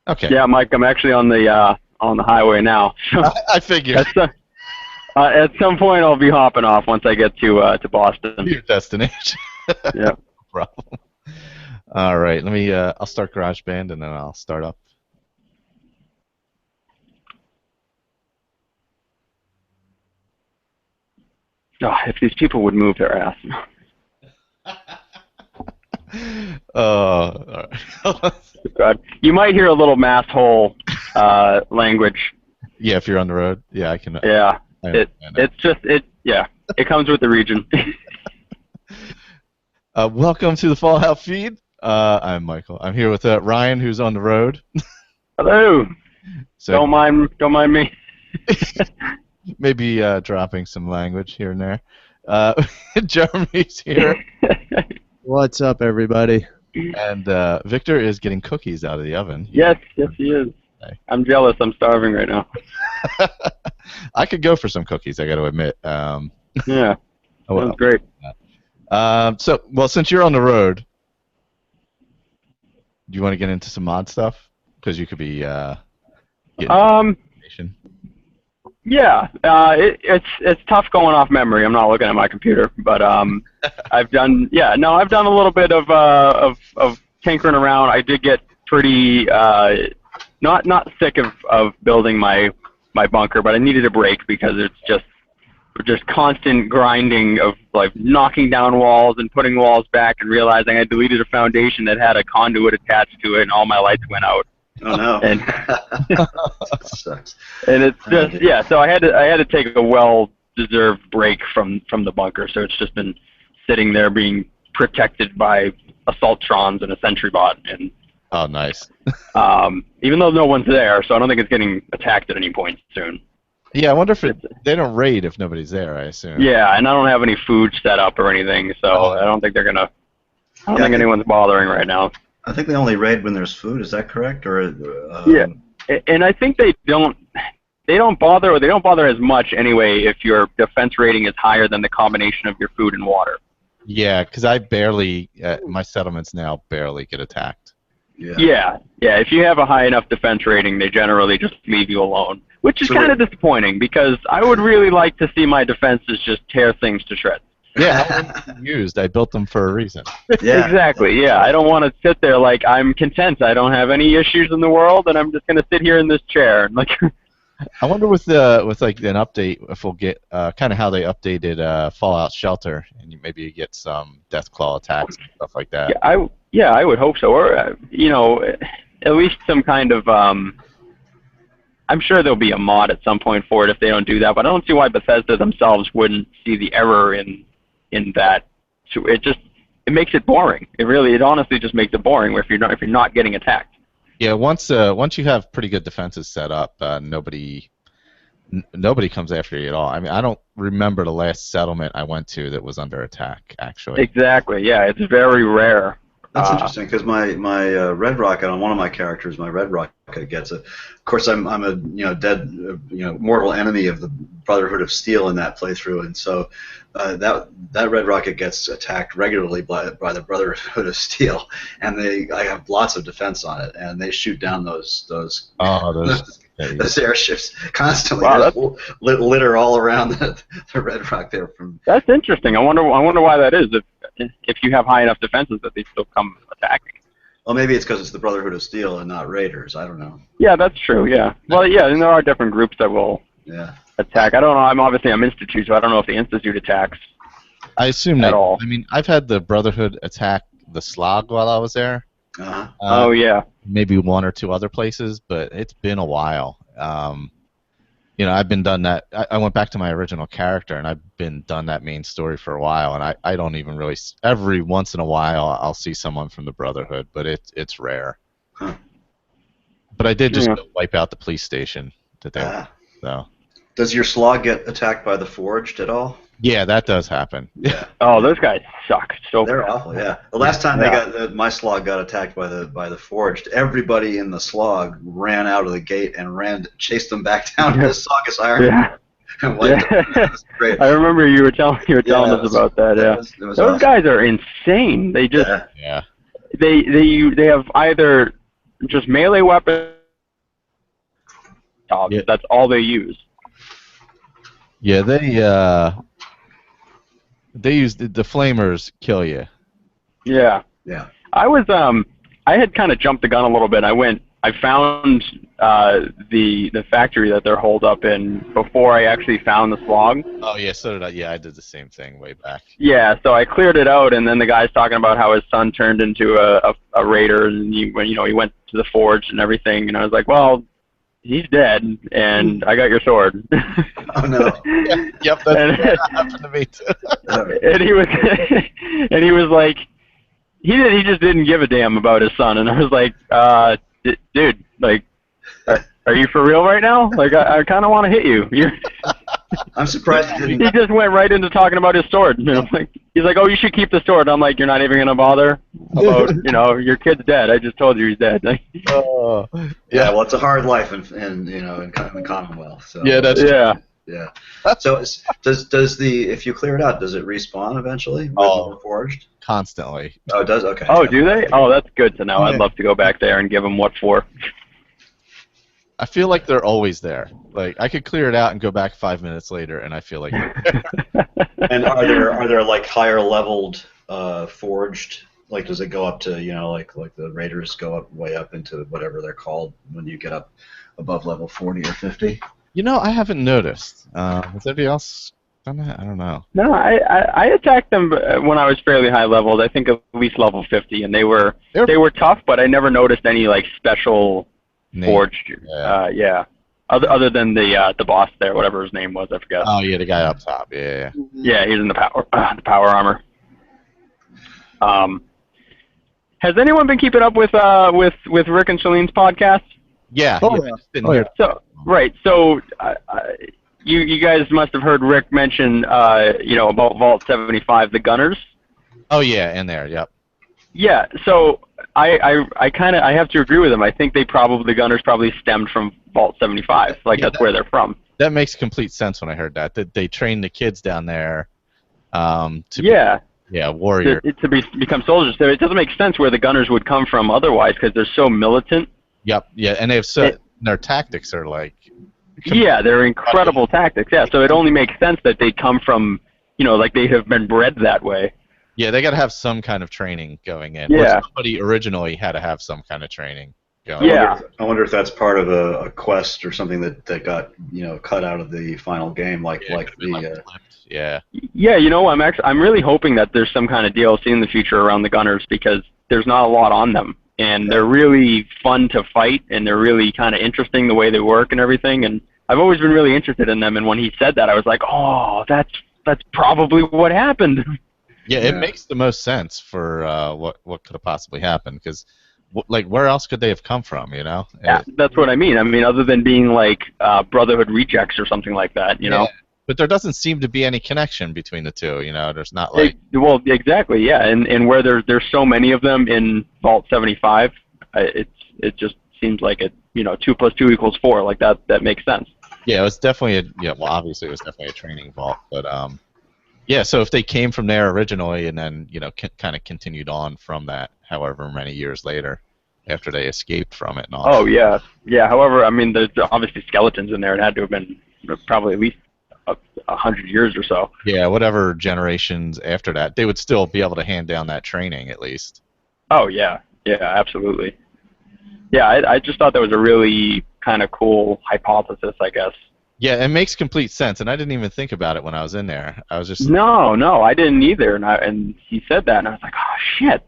Okay. Yeah, Mike, I'm actually on the highway now. So I figured. at some point, I'll be hopping off once I get to Boston. Your destination. Yeah. No problem. All right. Let me. I'll start GarageBand and then I'll start up. Oh, if these people would move their ass. All right. God. You might hear a little mass hole language. Yeah, if you're on the road. Yeah, I can. Yeah. It comes with the region. Welcome to the Fallout feed. I'm Michael. I'm here with Ryan, who's on the road. Hello. So don't mind me. Maybe dropping some language here and there. Jeremy's here. What's up, everybody? And Victor is getting cookies out of the oven. Yes, he is. Okay. I'm jealous. I'm starving right now. I could go for some cookies, I got to admit. Yeah, sounds great. Since you're on the road, do you want to get into some mod stuff? Because you could be getting information. Yeah, it's tough going off memory. I'm not looking at my computer, but I've done a little bit of tinkering around. I did get pretty not sick of building my bunker, but I needed a break because it's just constant grinding of like knocking down walls and putting walls back and realizing I deleted a foundation that had a conduit attached to it and all my lights went out. Oh no! And that sucks. And it's just so I had to take a well-deserved break from the bunker. So it's just been sitting there being protected by assaultrons and a sentry bot. And oh, nice. Even though no one's there, so I don't think it's getting attacked at any point soon. Yeah, I wonder if they don't raid if nobody's there. I assume. Yeah, and I don't have any food set up or anything, so I don't think they're gonna. I don't think anyone's bothering right now. I think they only raid when there's food. Is that correct? Or yeah, and I think they don't bother, or they don't bother as much anyway if your defense rating is higher than the combination of your food and water. Yeah, because I barely, my settlements now barely get attacked. Yeah. If you have a high enough defense rating, they generally just leave you alone, which is kind of disappointing because I would really like to see my defenses just tear things to shreds. Yeah, used. I built them for a reason. Yeah. Exactly. Yeah, I don't want to sit there like I'm content. I don't have any issues in the world, and I'm just going to sit here in this chair. Like, I wonder with like an update if we'll get kind of how they updated Fallout Shelter, and maybe you get some Deathclaw attacks and stuff like that. Yeah, I would hope so, or at least some kind of. I'm sure there'll be a mod at some point for it if they don't do that, but I don't see why Bethesda themselves wouldn't see the error in that. It makes it boring. It honestly just makes it boring if you're not getting attacked. Yeah, once you have pretty good defenses set up, nobody comes after you at all. I mean, I don't remember the last settlement I went to that was under attack, actually. Exactly. Yeah, it's very rare. That's interesting because my Red Rocket on one of my characters, my Red Rocket gets it. Of course, I'm a dead mortal enemy of the Brotherhood of Steel in that playthrough, and so that Red Rocket gets attacked regularly by the Brotherhood of Steel, and I have lots of defense on it, and they shoot down those those airships constantly. Wow, litter all around the Red Rock there. That's interesting. I wonder why that is. If you have high enough defenses that they still come attacking. Well, maybe it's because it's the Brotherhood of Steel and not Raiders. I don't know. Yeah, that's true. Yeah. Well, yeah, and there are different groups that will attack. I don't know. I'm Institute, so I don't know if the Institute attacks. I assume at all. I mean, I've had the Brotherhood attack the Slog while I was there. Uh-huh. Oh yeah. Maybe one or two other places, but it's been a while. I've been done that. I went back to my original character, and I've been done that main story for a while, and I don't even really. Every once in a while, I'll see someone from the Brotherhood, but it's rare. Huh. But I did just go wipe out the police station today. So. Does your Slog get attacked by the Forged at all? Yeah, that does happen. Yeah. Oh, those guys suck. They're awful. Yeah. The last time my Slog got attacked by the Forged, everybody in the Slog ran out of the gate and chased them back down to the Saugus Iron. Yeah. That was great. I remember you were telling us about that. Yeah. Those awesome. guys are insane. They just yeah. They have either just melee weapons dogs. Yeah. That's all they use. Yeah, they use the flamers kill you. Yeah. Yeah. I had kind of jumped the gun a little bit. I found the factory that they're holed up in before I actually found the slog. Oh yeah, so did I. Yeah, I did the same thing way back. Yeah, so I cleared it out, and then the guy's talking about how his son turned into a raider, and he went to the forge and everything, and I was like, well, he's dead, and I got your sword. Oh no. Yep, that happened to me too. And he was like, he just didn't give a damn about his son, and I was like, dude, like, are you for real right now? Like, I kind of want to hit you. I'm surprised he He didn't. just went right into talking about his sword. And I'm like, he's like, oh, you should keep the sword. I'm like, you're not even gonna bother about, your kid's dead. I just told you he's dead. Yeah, well, it's a hard life in the Commonwealth. So. Yeah, that's Yeah. Yeah. So does if you clear it out, does it respawn eventually? When forged? constantly. Oh, it does. Okay. Oh, do they? Oh, that's good to know. Yeah. I'd love to go back there and give them what for. I feel like they're always there. Like I could clear it out and go back 5 minutes later, and I feel like. And are there like higher leveled forged? Like, does it go up to like the raiders go up way up into whatever they're called when you get up above level 40 or 50? I haven't noticed. Has anybody else done that? I don't know. No, I attacked them when I was fairly high leveled. I think at least level 50, and they were tough, but I never noticed any like special forged. Yeah. Other than the boss there, whatever his name was, I forget. Oh yeah, the guy up top. Yeah. Yeah, he's in the power armor. Has anyone been keeping up with Rick and Shalene's podcast? Yeah. Oh, I yeah. just didn't hear it. So right, so you guys must have heard Rick mention about Vault 75, the Gunners. Oh yeah, in there. Yep. Yeah, so I have to agree with him. I think the Gunners probably stemmed from Vault 75. Like that's where they're from. That makes complete sense when I heard that. That they train the kids down there. Warrior. To become soldiers. So it doesn't make sense where the Gunners would come from otherwise because they're so militant. Yep. Yeah, and they have their tactics are like. Yeah, they're incredible tactics. Yeah, so it only makes sense that they come from, like they have been bred that way. Yeah, they got to have some kind of training going in. Yeah. Or somebody originally had to have some kind of training going. Yeah. I wonder if that's part of a quest or something that got cut out of the final game, Yeah. Yeah, I'm really hoping that there's some kind of DLC in the future around the Gunners because there's not a lot on them. And they're really fun to fight, and they're really kind of interesting the way they work and everything. And I've always been really interested in them. And when he said that, I was like, oh, that's probably what happened. Yeah, it makes the most sense for what could have possibly happened because, where else could they have come from? Yeah, that's what I mean. I mean, other than being like Brotherhood rejects or something like that, you know. But there doesn't seem to be any connection between the two. There's not like. Well, exactly, yeah, and where there's so many of them in Vault 75, it just seems like 2 + 2 = 4. Like that makes sense. Yeah, it was definitely obviously it was definitely a training vault, but so if they came from there originally and then kind of continued on from that, however many years later, after they escaped from it and all. Oh yeah. However, I mean, there's obviously skeletons in there. It had to have been probably at least 100 years or so. Yeah, whatever generations after that, they would still be able to hand down that training at least. Oh yeah, absolutely. Yeah, I just thought that was a really kind of cool hypothesis, I guess. Yeah, it makes complete sense, and I didn't even think about it when I was in there. I was just no, I didn't either, and he said that, and I was like, oh shit,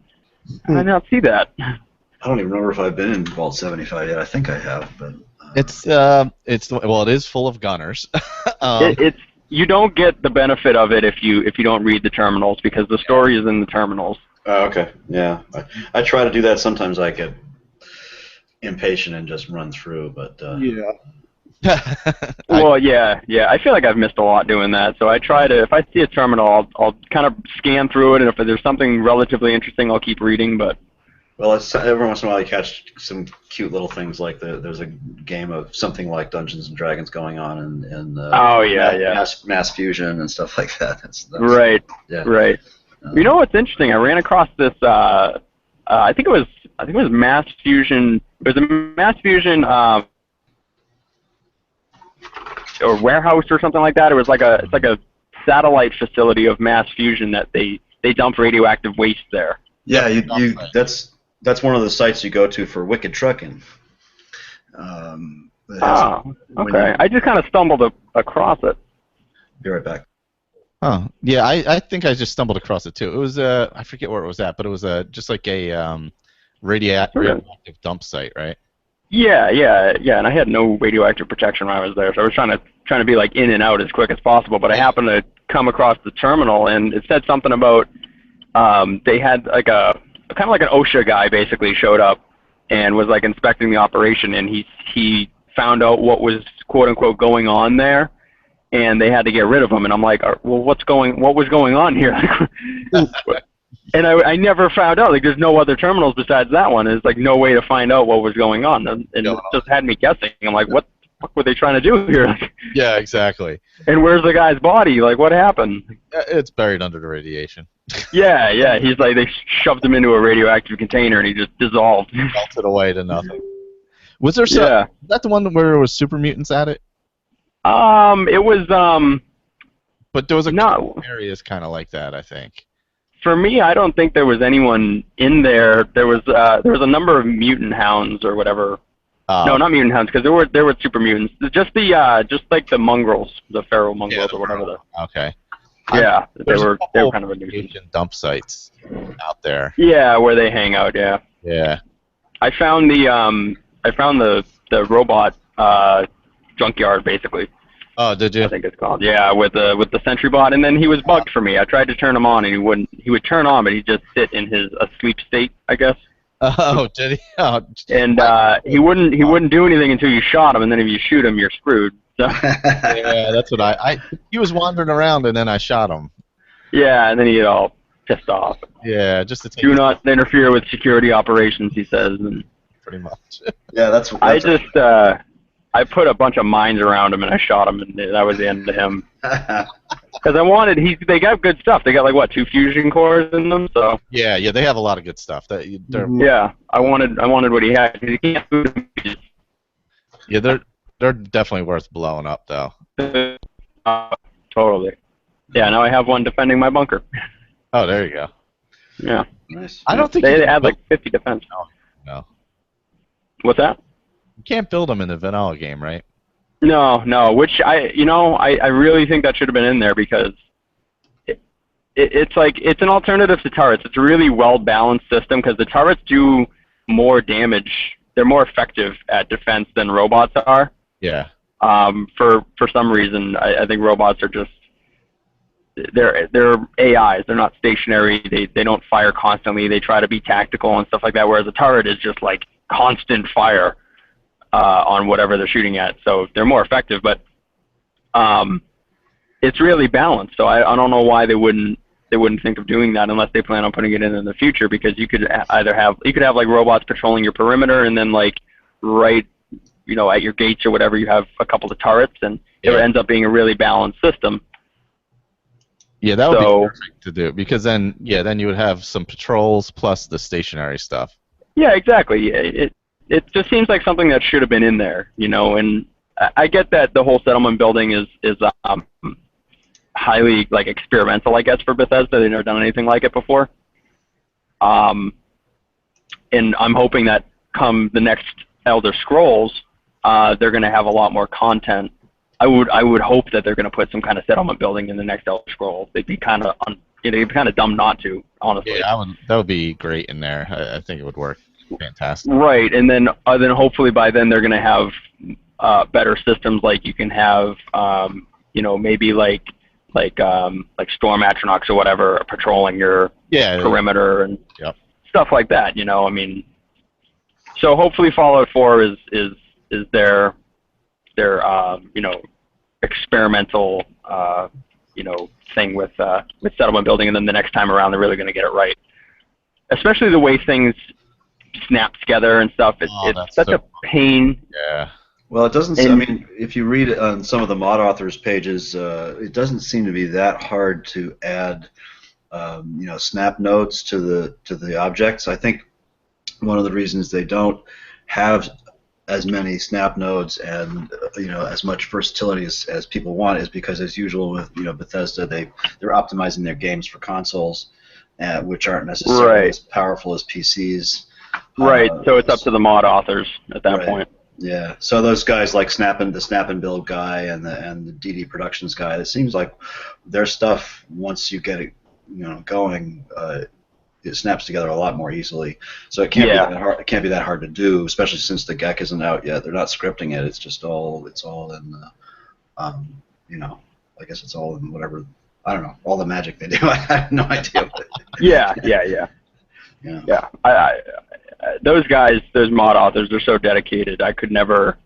I did not see that. I don't even remember if I've been in Vault 75 yet. I think I have, but. It is full of gunners. You don't get the benefit of it if you don't read the terminals because the story is in the terminals. Oh, okay. Yeah, I try to do that. Sometimes I get impatient and just run through, but. Yeah. Well, yeah. I feel like I've missed a lot doing that. So I try to, if I see a terminal, I'll kind of scan through it, and if there's something relatively interesting, I'll keep reading. But. Well, every once in a while you catch some cute little things like there's a game of something like Dungeons and Dragons going on and mass fusion and stuff like that. That's right. Yeah. Right. You know what's interesting? I ran across this. I think it was mass fusion. It was a mass fusion or warehouse or something like that. It was like it's like a satellite facility of mass fusion that they dump radioactive waste there. Yeah, that's one of the sites you go to for wicked trucking. Okay. I just kind of stumbled across it. Be right back. Oh, yeah, I think I just stumbled across it too. It was I forget where it was at, but it was just like a radioactive dump site, right? Yeah, and I had no radioactive protection when I was there, so I was trying to be like in and out as quick as possible. But I happened to come across the terminal, and it said something about they had like a kind of like an OSHA guy basically showed up and was like inspecting the operation, and he found out what was quote unquote going on there, and they had to get rid of him. And I'm like, well, what was going on here? And I never found out. Like, there's no other terminals besides that one. There's like no way to find out what was going on, and it just had me guessing. I'm like, what the fuck were they trying to do here? Yeah, exactly. And where's the guy's body? Like, what happened? It's buried under the radiation. Yeah. He's like, they shoved him into a radioactive container, and he just dissolved. Melted away to nothing. Was there some? Yeah. Was that the one where there was super mutants at it? It was. But there was a couple areas kind of like that, I think. For me, I don't think there was anyone in there. There was a number of mutant hounds or whatever. No, not mutant hounds, because there were super mutants. Just like the mongrels, the feral mongrels or whatever. Okay. Yeah, they were kind of a nuisance. Dump sites out there. Yeah, where they hang out. Yeah. Yeah. I found the robot junkyard basically. Oh, did you? I think it's called. Yeah, with the sentry bot, and then he was bugged for me. I tried to turn him on, and he wouldn't. He would turn on, but he'd just sit in his asleep state, I guess. Oh, did he? Oh. And he wouldn't do anything until you shot him, and then if you shoot him, you're screwed. So. Yeah, that's what he was wandering around, and then I shot him. Yeah, and then he get all pissed off. Yeah, just to take. Do not interfere with security operations, he says. And pretty much. Yeah, that's I put a bunch of mines around him and I shot him, and that was the end of him. Because they got good stuff. They got like what, 2 fusion cores in them, so. Yeah, they have a lot of good stuff. Yeah, I wanted what he had. He can't boot him. Yeah, they're definitely worth blowing up though. Totally. Yeah, now I have one defending my bunker. Oh, there you go. Yeah. Nice. I don't think they had like 50 defense. No. What's that? You can't build them in the vanilla game, right? No. Which I really think that should have been in there because it's an alternative to turrets. It's a really well balanced system because the turrets do more damage. They're more effective at defense than robots are. Yeah. For some reason, I think robots are just they're AIs. They're not stationary. They don't fire constantly. They try to be tactical and stuff like that. Whereas a turret is just like constant fire. On whatever they're shooting at, so they're more effective, but it's really balanced. So I don't know why they wouldn't think of doing that unless they plan on putting it in the future, because you could either have like robots patrolling your perimeter, and then like right at your gates or whatever you have a couple of turrets, and it ends up being a really balanced system. Yeah, that would be perfect to do, because then you would have some patrols plus the stationary stuff. Yeah, exactly. It just seems like something that should have been in there, and I get that the whole settlement building is highly like experimental, I guess, for Bethesda. They've never done anything like it before. And I'm hoping that come the next Elder Scrolls, they're going to have a lot more content. I would hope that they're going to put some kind of settlement building in the next Elder Scrolls. They'd be kind of dumb not to, honestly. Yeah, that would be great in there. I think it would work. Fantastic. Right, and then hopefully by then they're going to have better systems, like you can have maybe like storm atronachs or whatever patrolling your perimeter and stuff like that. I mean, so hopefully Fallout 4 is their experimental thing with settlement building, and then the next time around they're really going to get it right. Especially the way things snap together and stuff. It's such a pain. Yeah. Well, it doesn't. I mean, if you read on some of the mod authors' pages, it doesn't seem to be that hard to add, snap nodes to the objects. I think one of the reasons they don't have as many snap nodes and as much versatility as people want is because, as usual with Bethesda, they're optimizing their games for consoles, which aren't necessarily as powerful as PCs. Right. So it's up to the mod authors at that point. Yeah. So those guys like the Snap and Build guy and the DD Productions guy, it seems like their stuff, once you get it going, it snaps together a lot more easily. So it can't be that hard. It can't be that hard to do, especially since the GEC isn't out yet. They're not scripting it. It's just all in I guess it's all in whatever. I don't know, all the magic they do. I have no idea. Yeah. Those guys, those mod authors, they're so dedicated. I could never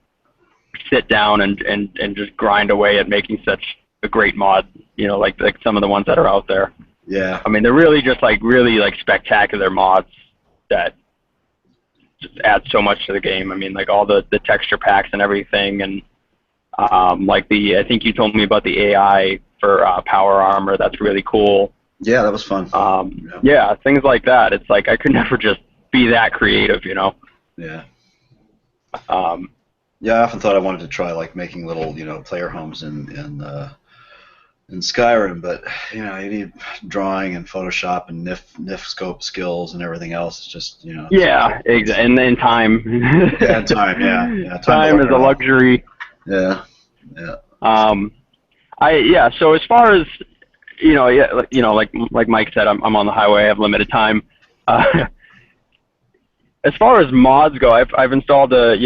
sit down and just grind away at making such a great mod, like some of the ones that are out there. Yeah. I mean, they're really just really spectacular mods that just add so much to the game. I mean, like all the texture packs and everything, and I think you told me about the AI for power armor. That's really cool. Yeah, that was fun. Yeah, things like that. It's like I could never just be that creative, Yeah. Yeah, I often thought I wanted to try making little, player homes in Skyrim, but you need drawing and Photoshop and NIF scope skills and everything else. It's just Yeah, exactly. And then time. Yeah, time. Yeah. Time is a luxury. Yeah. So as far as like Mike said, I'm on the highway. I have limited time. As far as mods go, I've installed a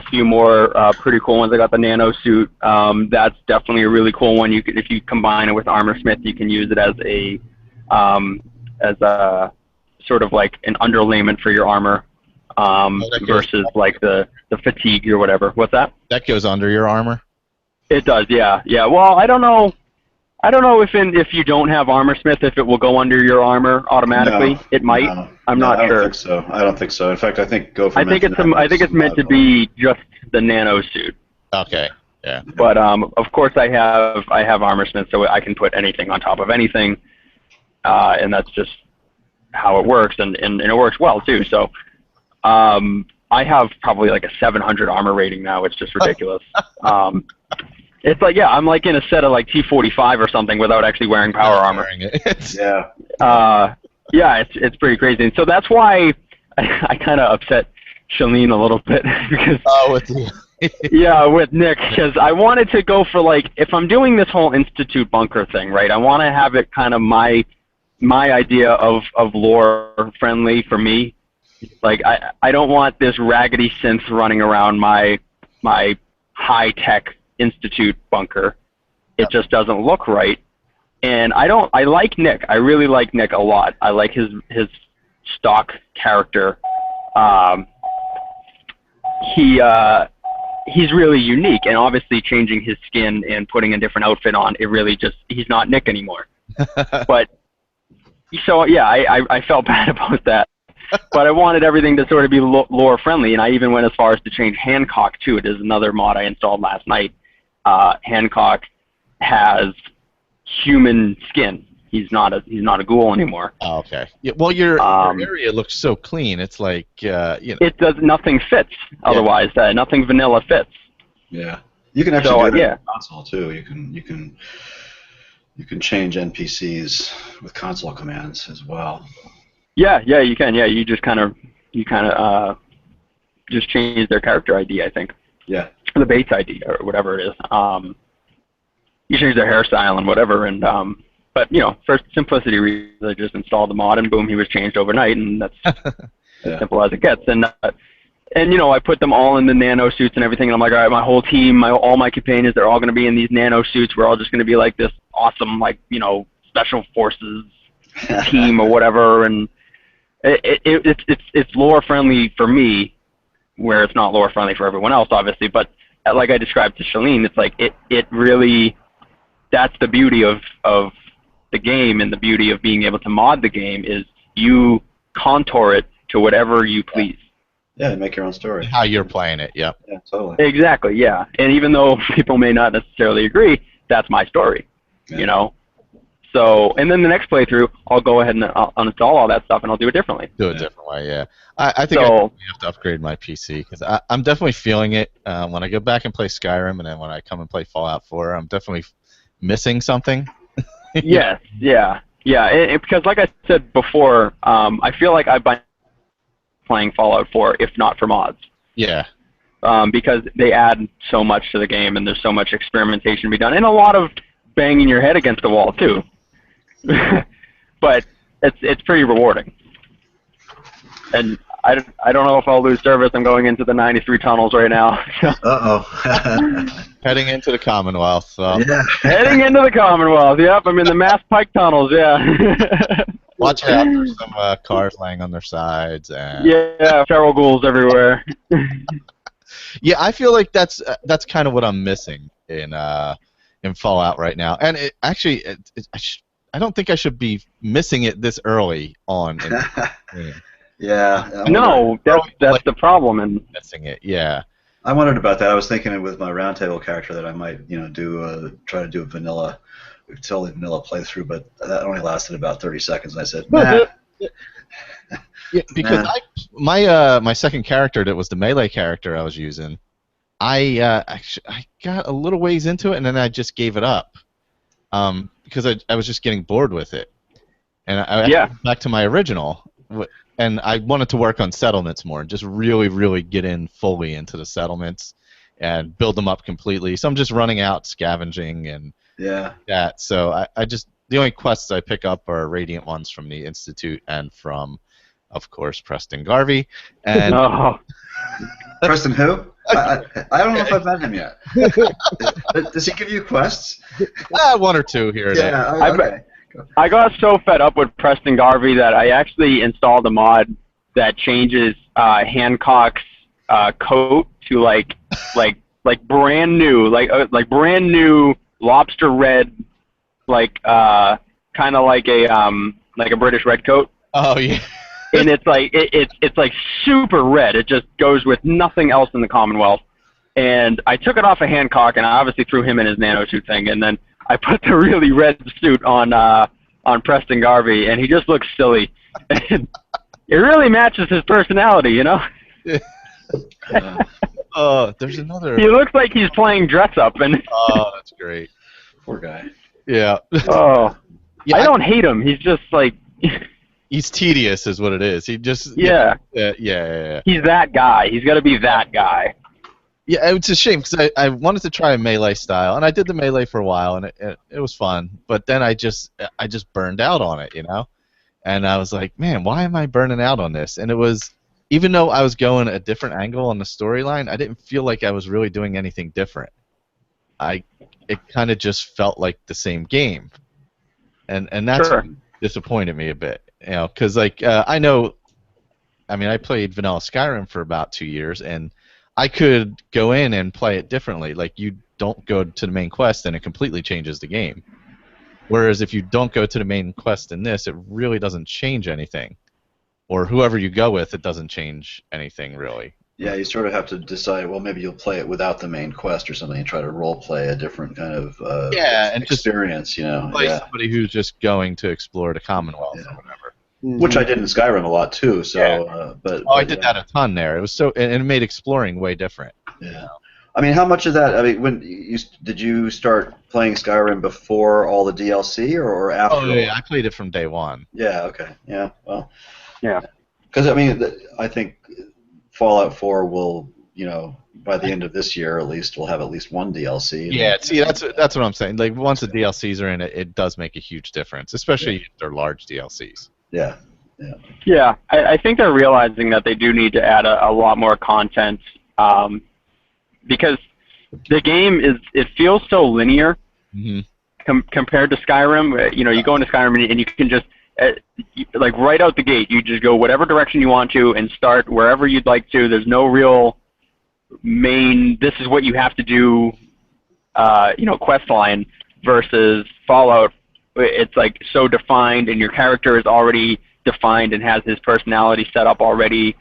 few more pretty cool ones. I got the nano suit. That's definitely a really cool one. If you combine it with Armorsmith, you can use it as a sort of like an underlayment for your armor, versus like the fatigue or whatever. What's that? That goes under your armor? It does, yeah. Well, I don't know if you don't have Armorsmith, if it will go under your armor automatically. No, it might. No, I'm not sure. I don't think so. In fact, I think Gopher. I think it's meant to be just the nano suit. Okay. Yeah. But of course I have Armorsmith, so I can put anything on top of anything, and that's just how it works, and it works well too. So I have probably like a 700 armor rating now. It's just ridiculous. It's like, I'm like in a set of like T45 or something without actually wearing power armor. Yeah. It's pretty crazy. And so that's why I kind of upset Shalene a little bit because with Nick, because I wanted to go for if I'm doing this whole Institute bunker thing, right? I want to have it kind of my idea of lore friendly for me. Like I don't want this raggedy synth running around my high tech Institute bunker. It just doesn't look right. And I like Nick. I really like Nick a lot. I like his stock character. He's really unique, and obviously changing his skin and putting a different outfit on, it really he's not Nick anymore. But so I felt bad about that. But I wanted everything to sort of be lore friendly, and I even went as far as to change Hancock too. It is another mod I installed last night. Hancock has human skin. He's not a ghoul anymore. Oh, okay. Yeah, well, your area looks so clean. It's like It does nothing fits otherwise. Nothing vanilla fits. Yeah. You can actually do that on console too. You can change NPCs with console commands as well. Yeah, you can. Yeah, you kind of just change their character ID, I think. Yeah. The Bates ID or whatever it is. You change their hairstyle and whatever, and but for simplicity reasons, I just installed the mod and boom, he was changed overnight, and that's as simple as it gets. And I put them all in the nano suits and everything, and I'm like, all right, my whole team, all my companions, they're all going to be in these nano suits. We're all just going to be like this awesome, special forces team or whatever, and it's lore friendly for me, where it's not lore friendly for everyone else, obviously. But like I described to Shalene, it's like it really, that's the beauty of the game, and the beauty of being able to mod the game is you contour it to whatever you please. Yeah, make your own story. How you're playing it, yeah. Yeah, totally. Exactly, yeah. And even though people may not necessarily agree, that's my story, So So, and then the next playthrough, I'll go ahead and I'll uninstall all that stuff, and I'll do it differently. Do it a different way, yeah. I think I definitely have to upgrade my PC because I'm definitely feeling it when I go back and play Skyrim, and then when I come and play Fallout 4, I'm definitely missing something. Yes, yeah. Because like I said before, I feel like I've been playing Fallout 4 if not for mods. Yeah. Because they add so much to the game, and there's so much experimentation to be done, and a lot of banging your head against the wall too. But it's pretty rewarding. And I don't know if I'll lose service. I'm going into the 93 tunnels right now. Uh-oh. Heading into the Commonwealth. So. Yeah. Heading into the Commonwealth. Yep, I'm in the Mass Pike tunnels. Yeah. Watch out! There's some cars laying on their sides. And... Yeah, feral ghouls everywhere. Yeah, I feel like that's kind of what I'm missing in Fallout right now. And I don't think I should be missing it this early on. Yeah. No, that's the problem. And missing it. Yeah. I wondered about that. I was thinking with my roundtable character that I might, try to do a vanilla, totally vanilla playthrough, but that only lasted about 30 seconds, and I said, nah. Yeah, because my second character that was the melee character I was using, I got a little ways into it and then I just gave it up because I was just getting bored with it, and I went back to my original, and I wanted to work on settlements more and just really get in fully into the settlements and build them up completely. So I'm just running out scavenging and that. So I just the only quests I pick up are radiant ones from the Institute and from, of course, Preston Garvey. And Preston who? I don't know if I've met him yet. Does he give you quests? One or two here and there. Yeah, okay. I got so fed up with Preston Garvey that I actually installed a mod that changes Hancock's coat to like brand new, like brand new lobster red, like kind of like a British red coat. Oh yeah. And it's like it's like super red. It just goes with nothing else in the Commonwealth. And I took it off of Hancock, and I obviously threw him in his nanosuit thing, and then I put the really red suit on Preston Garvey, and he just looks silly. It really matches his personality, you know. Oh, there's another. He looks like he's playing dress up, and. Oh, that's great. Poor guy. Yeah. Oh. Yeah, I don't hate him. He's just like. He's tedious, is what it is. He just. Yeah. Yeah. He's that guy. He's got to be that guy. Yeah, it's a shame because I wanted to try a melee style, and I did the melee for a while, and it was fun. But then I just burned out on it, you know, and I was like, man, why am I burning out on this? And it was, even though I was going a different angle on the storyline, I didn't feel like I was really doing anything different. It kind of just felt like the same game, and that's what disappointed me a bit, you know, because like I played vanilla Skyrim for about 2 years, and I could go in and play it differently. Like, you don't go to the main quest and it completely changes the game. Whereas if you don't go to the main quest in this, it really doesn't change anything. Or whoever you go with, it doesn't change anything really. Yeah, you sort of have to decide, well, maybe you'll play it without the main quest or something and try to role play a different kind of and experience, just you know. Play somebody who's just going to explore the Commonwealth or whatever. Which I did in Skyrim a lot too. So, I did that a ton there. It was and it made exploring way different. Yeah. You know? I mean, how much of that? I mean, did you start playing Skyrim before all the DLC or after? Oh yeah, I played it from day one. Yeah. Okay. Yeah. Well. Yeah. Because I mean, I think Fallout 4 will, by the end of this year at least, we'll have at least one DLC. Yeah. See, that's what I'm saying. Like, once the DLCs are in it, it does make a huge difference, especially if they're large DLCs. Yeah. Yeah, I think they're realizing that they do need to add a lot more content, because the game it feels so linear compared to Skyrim. You go into Skyrim and you can just like right out the gate, you just go whatever direction you want to and start wherever you'd like to. There's no real main. This is what you have to do, quest line versus Fallout. It's like so defined, and your character is already defined and has his personality set up already.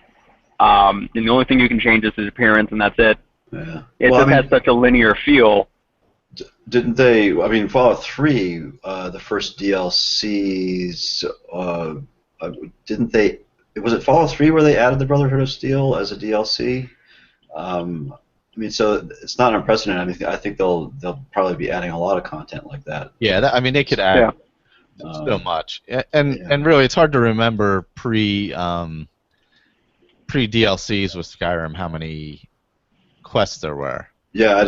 And the only thing you can change is his appearance, and that's it. Yeah. It has such a linear feel. Didn't they? I mean, Fallout 3, the first DLCs. Didn't they? Was it Fallout 3 where they added the Brotherhood of Steel as a DLC? I mean, so it's not unprecedented. I mean, I think they'll probably be adding a lot of content like that. Yeah, I mean, they could add so much, and really, it's hard to remember pre DLCs with Skyrim how many quests there were. Yeah, I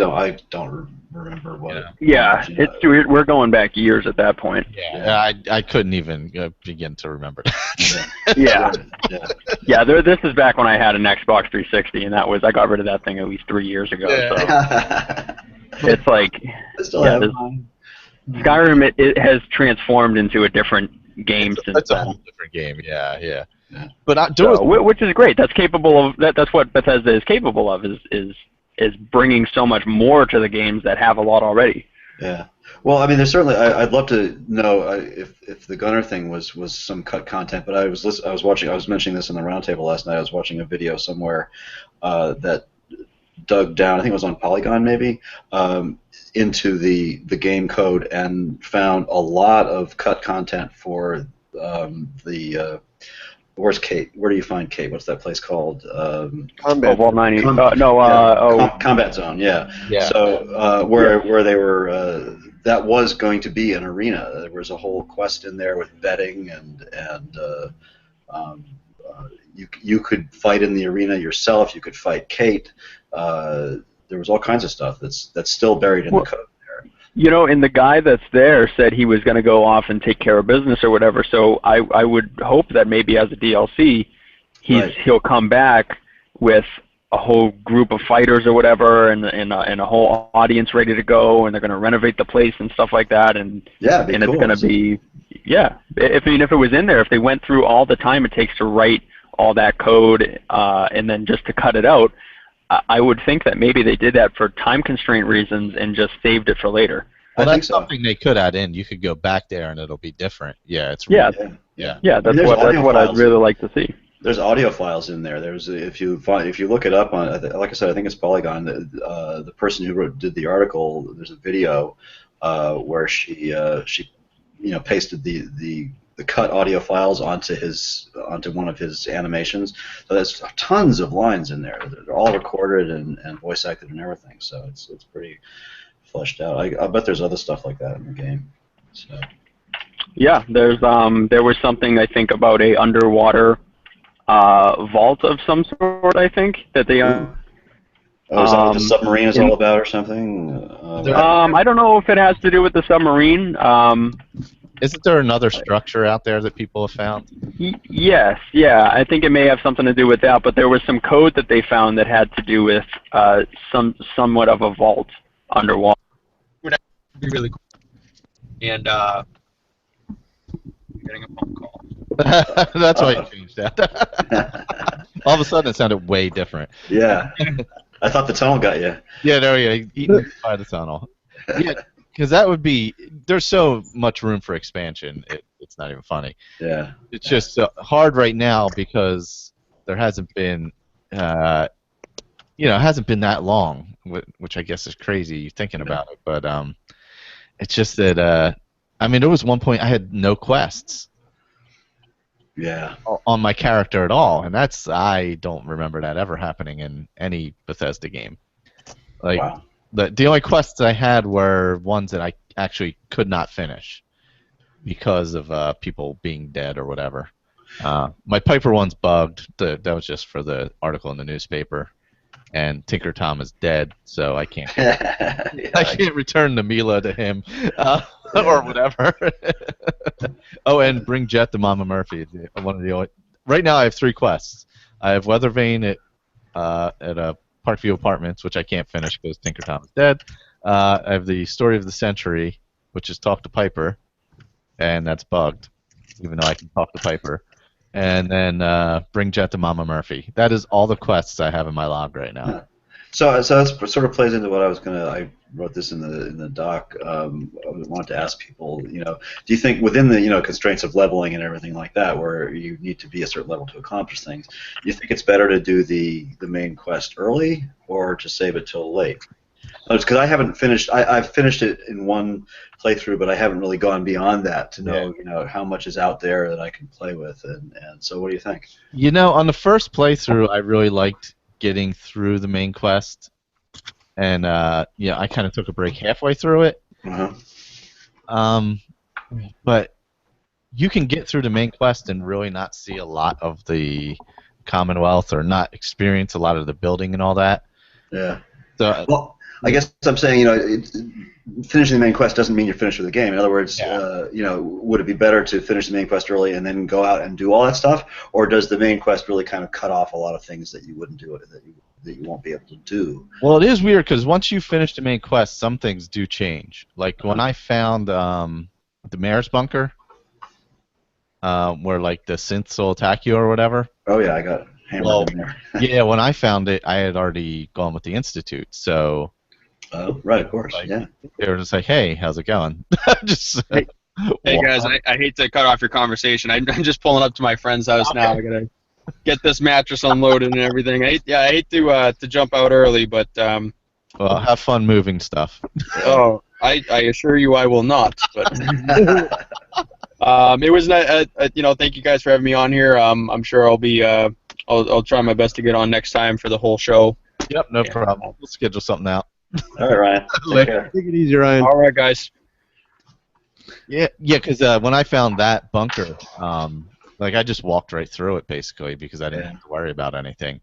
don't remember what. Yeah, we're going back years at that point. Yeah. I couldn't even begin to remember that. Yeah. This is back when I had an Xbox 360, and I got rid of that thing at least 3 years ago. Yeah. So it's like, Skyrim it has transformed into a different game since It's a then. whole different game. Yeah. But which is great. That's capable of that's what Bethesda is capable of is bringing so much more to the games that have a lot already. Yeah. Well, I mean, there's certainly. I'd love to know if the Gunner thing was some cut content. But I was mentioning this in the roundtable last night. I was watching a video somewhere that dug down. I think it was on Polygon, maybe, into the game code and found a lot of cut content for the. Where's Kate? Where do you find Kate? What's that place called? Combat. Vault 90. Combat Zone. Yeah. So where they were, that was going to be an arena. There was a whole quest in there with betting and you could fight in the arena yourself. You could fight Kate. There was all kinds of stuff that's still buried in the code. And the guy that's there said he was going to go off and take care of business or whatever. So I would hope that maybe as a DLC, he'll come back with a whole group of fighters or whatever, and a whole audience ready to go, and they're going to renovate the place and stuff like that. And it's going to be If it was in there, if they went through all the time it takes to write all that code, and then just to cut it out. I would think that maybe they did that for time constraint reasons and just saved it for later. Well, that's something they could add in. You could go back there and it'll be different. Yeah, it's Yeah, that's what I'd really like to see. There's audio files in there. There's if you look it up on, like I said, I think it's Polygon. The person who did the article, there's a video where she pasted the cut audio files onto one of his animations. So there's tons of lines in there. They're all recorded and voice acted and everything. So it's pretty fleshed out. I bet there's other stuff like that in the game. So. Yeah, there was something I think about a underwater vault of some sort. I think that they. Is that what the submarine is all about or something? I don't know if it has to do with the submarine. Isn't there another structure out there that people have found? Yes, yeah. I think it may have something to do with that, but there was some code that they found that had to do with somewhat of a vault underwater. Would be really cool. And getting a phone call. That's why you changed that. All of a sudden, it sounded way different. Yeah. I thought the tunnel got you. Yeah, there you go. Eaten by the tunnel. Yeah. Because that would be, there's so much room for expansion, it's not even funny. Yeah. It's just hard right now because there hasn't been, it hasn't been that long, which I guess is crazy thinking about it. But it's just that, there was one point I had no quests. Yeah. On my character at all, and I don't remember that ever happening in any Bethesda game. Wow. The only quests I had were ones that I actually could not finish because of people being dead or whatever. My Piper one's bugged. That was just for the article in the newspaper. And Tinker Tom is dead, so I can't. I can't return the Mila to him, or whatever. Oh, and bring Jet to Mama Murphy. One of the only. Right now, I have 3 quests. I have Weather Vane at a Parkview Apartments, which I can't finish because Tinker Tom is dead. I have the Story of the Century, which is Talk to Piper, and that's bugged, even though I can talk to Piper. And then bring Jet to Mama Murphy. That is all the quests I have in my log right now. So that sort of plays into what I was gonna. I wrote this in the doc. I wanted to ask people. Do you think within the constraints of leveling and everything like that, where you need to be a certain level to accomplish things, do you think it's better to do the main quest early or to save it till late? It's because I haven't finished. I've finished it in one playthrough, but I haven't really gone beyond that to know, how much is out there that I can play with. And so, what do you think? On the first playthrough, I really liked getting through the main quest, and I kind of took a break halfway through it. But you can get through the main quest and really not see a lot of the Commonwealth or not experience a lot of the building and all that. Yeah. So, well, I guess I'm saying, finishing the main quest doesn't mean you're finished with the game. In other words, would it be better to finish the main quest early and then go out and do all that stuff, or does the main quest really kind of cut off a lot of things that you wouldn't do that you won't be able to do? Well, it is weird because once you finish the main quest, some things do change. Like when I found the mayor's bunker, where like the synths will attack you or whatever. Oh yeah, I got hammered in there. Yeah, when I found it, I had already gone with the Institute, so. Oh, right, of course, yeah. They were just like, "Hey, how's it going?" Hey guys, I hate to cut off your conversation. I'm just pulling up to my friend's house now. I gotta get this mattress unloaded and everything. I hate to jump out early, but well, have fun moving stuff. Oh, I assure you, I will not. But it was thank you guys for having me on here. I'm sure I'll be I'll try my best to get on next time for the whole show. Yep, no problem. We'll schedule something out. All right, Ryan. Take it easy, Ryan. All right, guys. Yeah, because when I found that bunker, I just walked right through it basically because I didn't have to worry about anything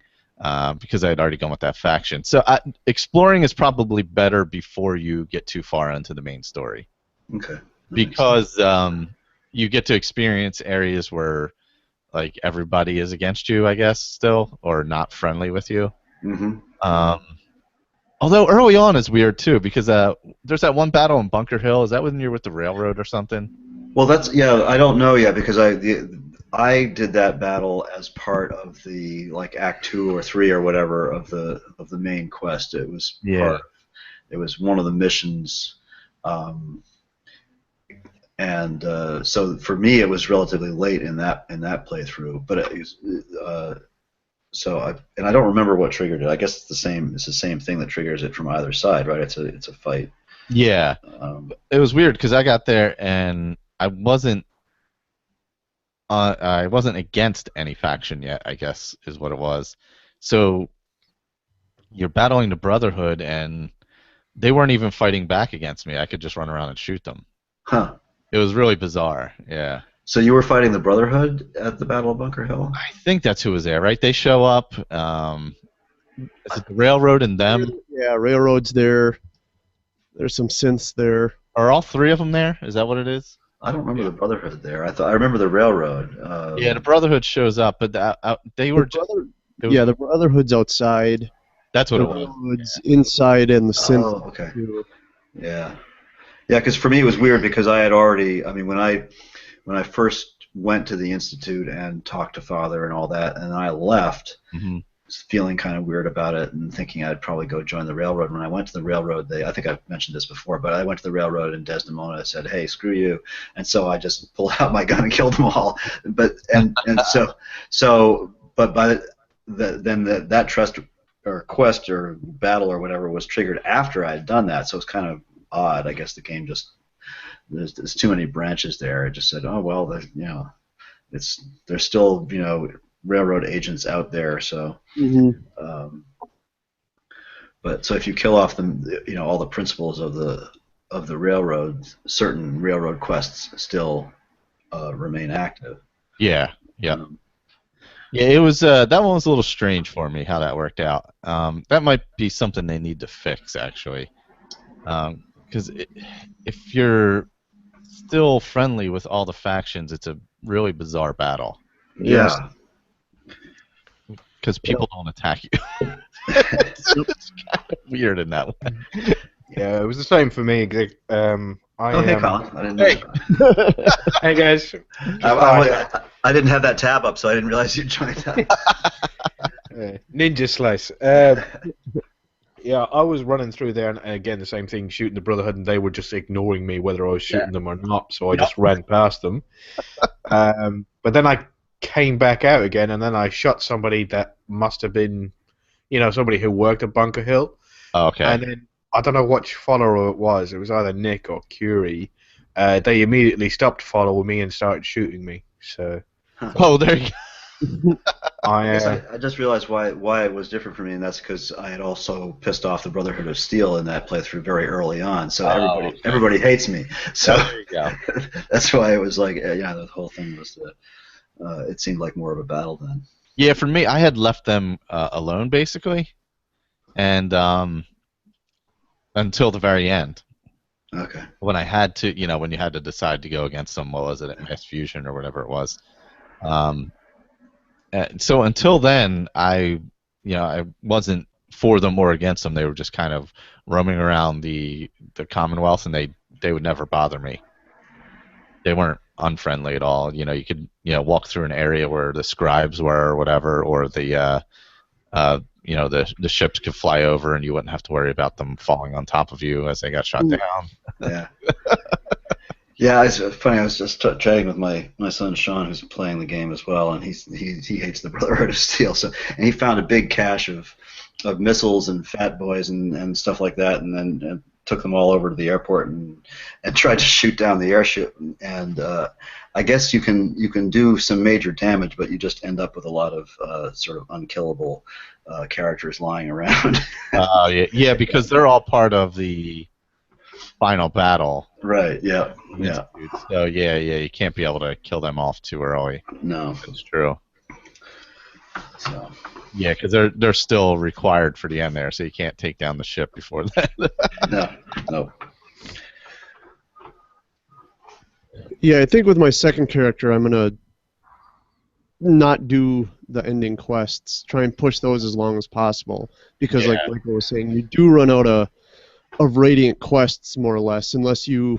because I had already gone with that faction. So exploring is probably better before you get too far into the main story. Okay. Because you get to experience areas where like everybody is against you, I guess, still, or not friendly with you. Mm-hmm. Although early on is weird too, because there's that one battle in Bunker Hill. Is that when you're with the railroad or something? Well, I don't know yet because I did that battle as part of the Act 2 or 3 or whatever of the main quest. It was it was one of the missions, and so for me it was relatively late in that playthrough. But I don't remember what triggered it. I guess it's the same thing that triggers it from either side, right? It's a fight. Yeah. It was weird because I got there and I wasn't against any faction yet, I guess is what it was. So you're battling the Brotherhood and they weren't even fighting back against me. I could just run around and shoot them. Huh. It was really bizarre. Yeah. So you were fighting the Brotherhood at the Battle of Bunker Hill? I think that's who was there, right? They show up. Is it the Railroad and them? Yeah, Railroad's there. There's some synths there. Are all three of them there? Is that what it is? I don't remember the Brotherhood there. I remember the Railroad. Yeah, the Brotherhood shows up, but they were. The Brotherhood's outside. That's what the it was. Railroad's inside, and the synths. Oh, okay. Yeah, because for me it was weird because I had already. I mean, when I first went to the Institute and talked to Father and all that, and I left, feeling kind of weird about it and thinking I'd probably go join the Railroad. When I went to the Railroad, I think I've mentioned this before, but I went to the Railroad and Desdemona said, "Hey, screw you," and so I just pulled out my gun and killed them all. But that trust or quest or battle or whatever was triggered after I had done that, so it's kind of odd. I guess the game just there's too many branches there. It just said, "Oh well, there's still railroad agents out there." So, but so if you kill off all the principles of the railroad, certain railroad quests still remain active. Yeah. Yeah, it was that one was a little strange for me how that worked out. That might be something they need to fix actually, because if you're still friendly with all the factions, it's a really bizarre battle. Yeah. Because people don't attack you. It's kind of weird in that way. Yeah, it was the same for me. Hey, Colin. I didn't know Hey, guys. I didn't have that tab up, so I didn't realize you joined that. Ninja Slice. Yeah, I was running through there, and again, the same thing, shooting the Brotherhood, and they were just ignoring me whether I was shooting them or not, so I just ran past them. But then I came back out again, and then I shot somebody that must have been, somebody who worked at Bunker Hill. Oh, okay. And then I don't know which follower it was. It was either Nick or Curie. They immediately stopped following me and started shooting me. So Oh, there you go. I I guess I just realized why it was different for me, and that's because I had also pissed off the Brotherhood of Steel in that playthrough very early on. So Oh, okay. everybody hates me. So Oh, there you go. that's why it was like, yeah, the whole thing was it seemed like more of a battle then. Yeah, for me, I had left them alone basically, and until the very end. Okay. When I had to, when you had to decide to go against them, what was it, at Mass Fusion or whatever it was. So until then, I wasn't for them or against them. They were just kind of roaming around the Commonwealth, and they would never bother me. They weren't unfriendly at all. You could walk through an area where the scribes were or whatever, or the ships could fly over, and you wouldn't have to worry about them falling on top of you as they got shot down. Yeah. Yeah, it's funny. I was just chatting with my son Sean, who's playing the game as well, and he hates the Brotherhood of Steel. And he found a big cache of missiles and fat boys and stuff like that, and then took them all over to the airport and tried to shoot down the airship. And I guess you can do some major damage, but you just end up with a lot of sort of unkillable characters lying around. Yeah, because they're all part of the final battle. Right. Yeah. Yeah. So you can't be able to kill them off too early. No. It's true. So. Yeah, because they're still required for the end there, so you can't take down the ship before that. No. Yeah, I think with my second character, I'm gonna not do the ending quests. Try and push those as long as possible, because like Michael was saying, you do run out of Radiant quests more or less, unless you.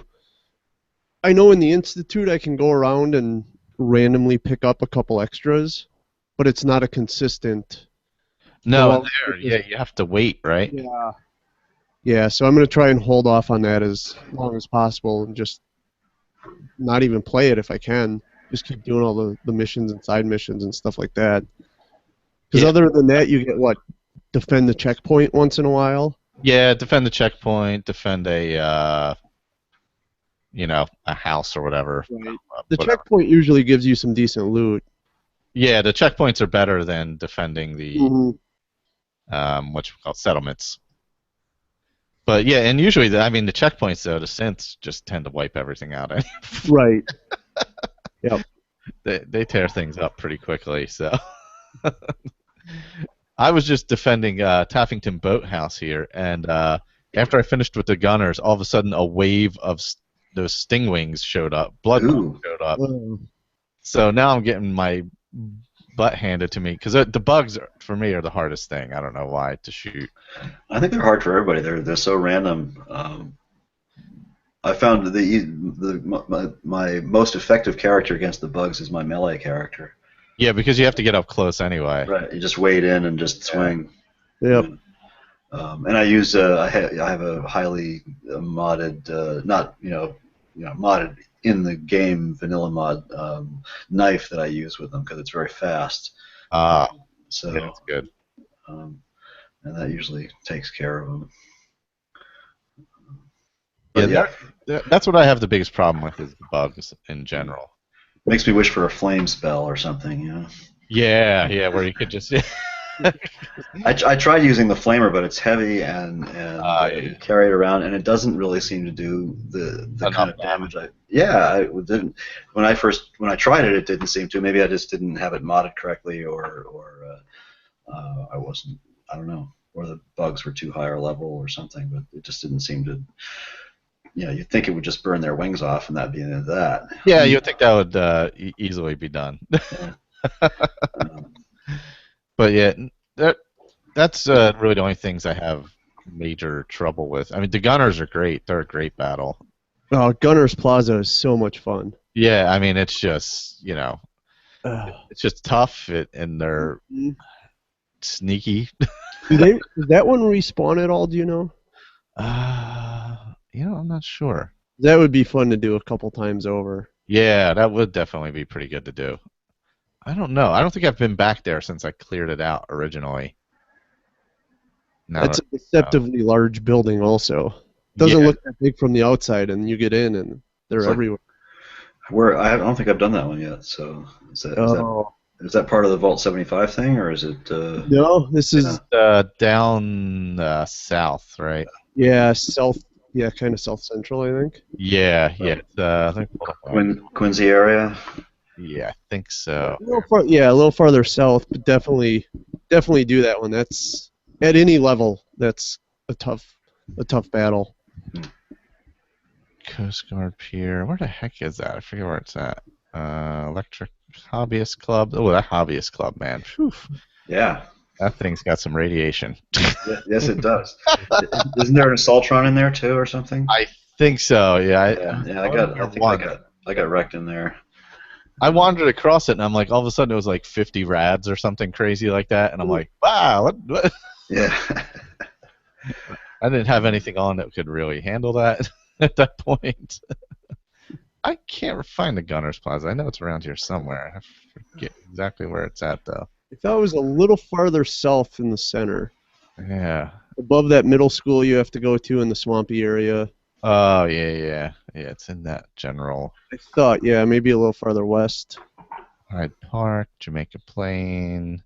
I know in the Institute I can go around and randomly pick up a couple extras, but it's not a consistent. No, you have to wait, right? Yeah. Yeah, so I'm gonna try and hold off on that as long as possible and just not even play it if I can. Just keep doing all the missions and side missions and stuff like that. Because other than that, you get what? Defend the checkpoint once in a while. Yeah, defend the checkpoint, defend a house or whatever. Right. The checkpoint usually gives you some decent loot. Yeah, the checkpoints are better than defending the what you call settlements. But yeah, and usually the checkpoints though, the synths just tend to wipe everything out. Right. Yep. They tear things up pretty quickly. So I was just defending Taffington Boathouse here, and after I finished with the gunners, all of a sudden a wave of those stingwings showed up. Bloodbombs showed up. So now I'm getting my butt handed to me, because the bugs for me are the hardest thing. I don't know why to shoot. I think they're hard for everybody. They're so random. I found my most effective character against the bugs is my melee character. Yeah, because you have to get up close anyway. Right, you just wade in and just swing. Yep. And I use I have a highly modded, not modded in the game vanilla mod knife that I use with them because it's very fast. So yeah, that's good. And that usually takes care of them. That's what I have the biggest problem with, is the bugs in general. Makes me wish for a flame spell or something, Yeah, where you could just. I tried using the flamer, but it's heavy and you carry it around, and it doesn't really seem to do the kind of damage. I didn't. When I tried it, it didn't seem to. Maybe I just didn't have it modded correctly, or I wasn't. I don't know, or the bugs were too higher level or something, but it just didn't seem to. You'd think it would just burn their wings off, and that'd be the end of that. Yeah, you'd think that would easily be done. But yeah, that's really the only things I have major trouble with. I mean, the gunners are great. They're a great battle. Oh, Gunner's Plaza is so much fun. Yeah, I mean, it's just, it's just tough, and they're sneaky. Does that one respawn at all, do you know? I'm not sure. That would be fun to do a couple times over. Yeah, that would definitely be pretty good to do. I don't know. I don't think I've been back there since I cleared it out originally. Now That's a that- deceptively large building also. Doesn't look that big from the outside, and you get in, and they're It's like- everywhere. I don't think I've done that one yet. So Oh, is that part of the Vault 75 thing, or is it? no, this is down south, right? south. Yeah, kind of south central, I think. Yeah. It's, I think, Quincy area? yeah, I think so. A little farther south, but definitely do that one. That's at any level. That's a tough battle. Coast Guard Pier. Where the heck is that? I forget where it's at. Electric Hobbyist Club. Oh, that Hobbyist Club, man. Whew. Yeah. That thing's got some radiation. Yes, it does. Isn't there an Assaultron in there too, or something? I think so. Yeah. I got wrecked in there. I wandered across it, and I'm like, all of a sudden, it was like 50 rads or something crazy like that, and I'm like, wow, what? Yeah. I didn't have anything on that could really handle that at that point. I can't find the Gunner's Plaza. I know it's around here somewhere. I forget exactly where it's at, though. I thought it was a little farther south in the center. Yeah. Above that middle school you have to go to in the swampy area. Oh, yeah. Yeah, it's in that general. I thought, yeah, maybe a little farther west. Hyde Park, Jamaica Plain,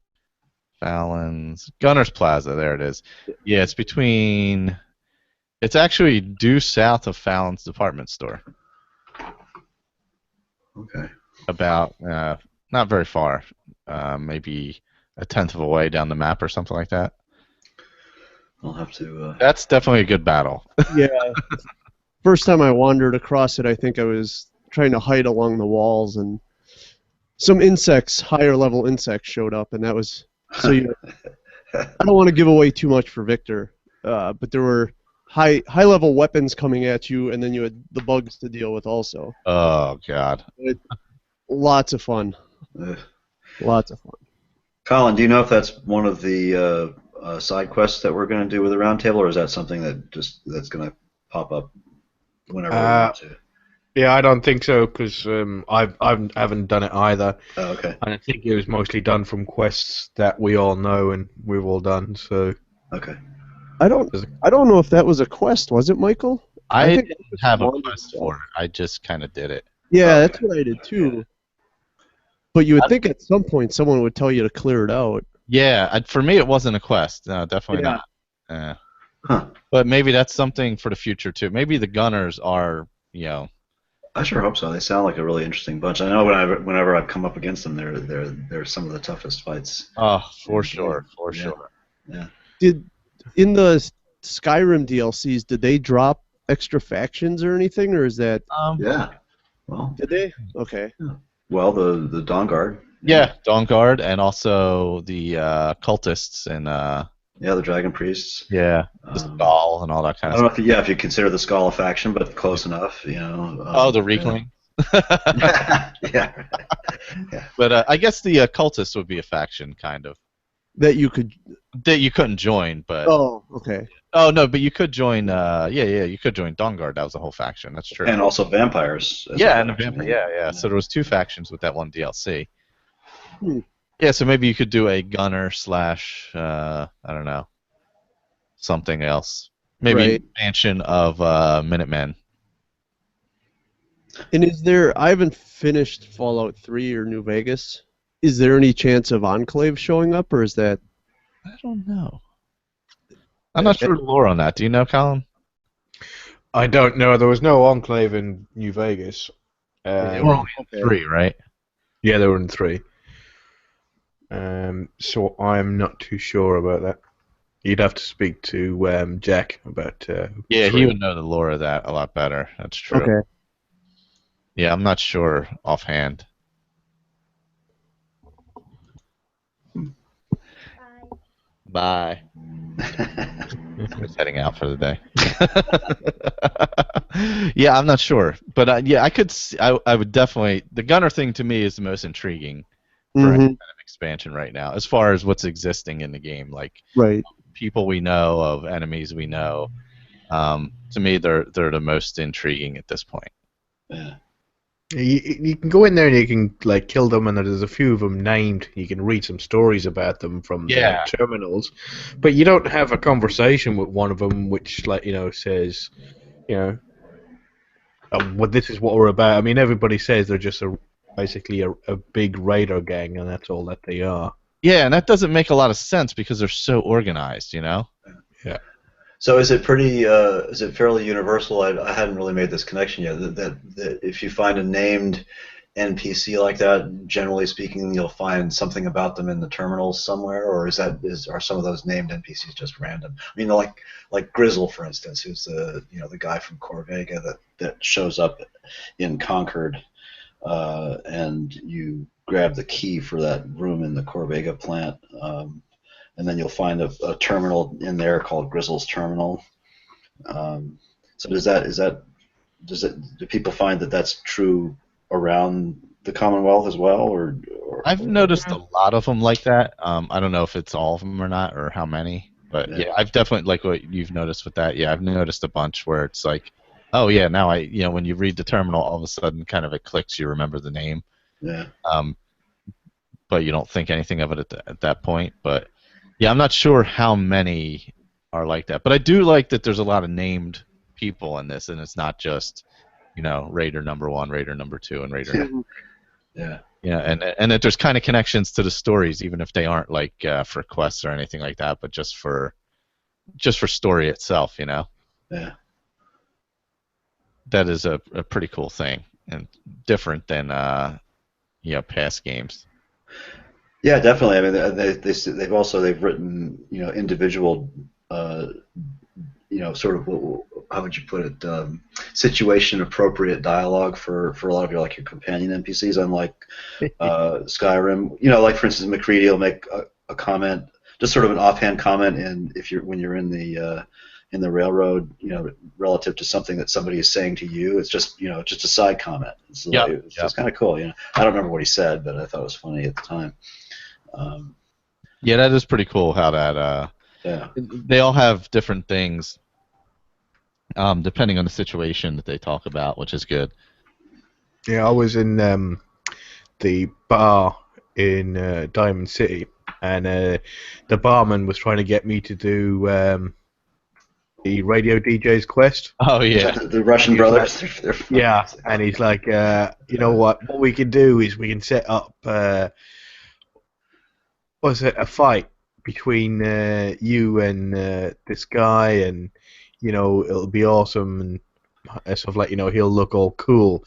Fallon's, Gunner's Plaza. There it is. Yeah, it's between. It's actually due south of Fallon's department store. Okay. About not very far, maybe a tenth of a way down the map or something like that. I'll have to. That's definitely a good battle. Yeah. First time I wandered across it, I think I was trying to hide along the walls, and some insects, higher level insects, showed up, and that was so. I don't want to give away too much for Victor, but there were high level weapons coming at you, and then you had the bugs to deal with also. Oh God. Lots of fun. Lots of fun. Colin, do you know if that's one of the side quests that we're going to do with the roundtable, or is that something that's going to pop up whenever we want to? Yeah, I don't think so, because I haven't done it either. Oh, okay. And I think it was mostly done from quests that we all know and we've all done. So. Okay. I don't know if that was a quest, was it, Michael? I think didn't have a quest for it. I just kind of did it. Yeah, that's what I did too. But you would think at some point someone would tell you to clear it out. Yeah, for me it wasn't a quest. No, definitely not. Yeah. Huh. But maybe that's something for the future too. Maybe the Gunners are, I sure hope so. They sound like a really interesting bunch. I know whenever I've come up against them, they're some of the toughest fights. Oh, for sure. Yeah. In the Skyrim DLCs, did they drop extra factions or anything, or is that? Yeah. Well. Did they? Okay. Well, the Dawn Guard. Yeah, Dawn Guard, and also the cultists and the Dragon Priests. Yeah, the Skull and all that kind I of don't stuff. know if you consider the Skull a faction, but close enough, the Reekling. Yeah. But I guess the cultists would be a faction, kind of. That you couldn't join, but. Oh, okay. Oh no, but you could join. You could join Dawn Guard. That was the whole faction. That's true. And also vampires. Yeah, and a vampire. Yeah. So there was two factions with that one DLC. Yeah, so maybe you could do a gunner / I don't know, something else. Maybe expansion of Minutemen. And is there? I haven't finished Fallout 3 or New Vegas. Is there any chance of Enclave showing up, or is that? I don't know. I'm not sure the lore on that. Do you know, Colin? I don't know. There was no Enclave in New Vegas. They were only in 3, right? Yeah, they were in 3. So I'm not too sure about that. You'd have to speak to Jack about. Yeah, he would know the lore of that a lot better. That's true. Okay. Yeah, I'm not sure offhand. Bye. Just heading out for the day. Yeah, I'm not sure, but I could. I would definitely. The gunner thing to me is the most intriguing for any kind of expansion right now, as far as what's existing in the game. Like people we know, of enemies we know. To me, they're the most intriguing at this point. Yeah. You can go in there and you can like kill them, and there's a few of them named. You can read some stories about them from their Yeah. terminals, but you don't have a conversation with one of them, which says, you know, what this is what we're about. I mean, everybody says they're just basically a big raider gang, and that's all that they are. Yeah, and that doesn't make a lot of sense because they're so organized, you know? Yeah. So is it pretty? Is it fairly universal? I hadn't really made this connection yet. That if you find a named NPC like that, generally speaking, you'll find something about them in the terminals somewhere, or are some of those named NPCs just random? I mean, like Grizzle, for instance, who's the guy from Corvega that shows up in Concord, and you grab the key for that room in the Corvega plant. And then you'll find a terminal in there called Grizzle's Terminal. So do people find that that's true around the Commonwealth as well, or I've noticed a lot of them like that. I don't know if it's all of them or not, or how many, but yeah, I've definitely, like what you've noticed with that. Yeah, I've noticed a bunch where it's like, oh yeah, now when you read the terminal, all of a sudden, kind of it clicks. You remember the name. Yeah. But you don't think anything of it at that point. But yeah, I'm not sure how many are like that. But I do like that there's a lot of named people in this, and it's not just, Raider number 1, Raider number 2, and Raider. Yeah. Yeah, and that there's kind of connections to the stories, even if they aren't like for quests or anything like that, but just for story itself, Yeah. That is a pretty cool thing and different than past games. Yeah, definitely. I mean, they've written individual sort of, how would you put it, situation appropriate dialogue for a lot of your companion NPCs, unlike Skyrim. Like for instance, McCready will make a comment, just sort of an offhand comment, and when you're in the railroad, relative to something that somebody is saying to you, it's just just a side comment. It's just kind of cool. I don't remember what he said, but I thought it was funny at the time. Yeah, that is pretty cool how that. Yeah. They all have different things, depending on the situation that they talk about, which is good. Yeah, I was in the bar in Diamond City, and the barman was trying to get me to do the radio DJ's quest. Oh yeah, the Russian brothers. Yeah, and he's like, you know what we can do is we can set up a fight between you and this guy, and it'll be awesome, and stuff like, he'll look all cool.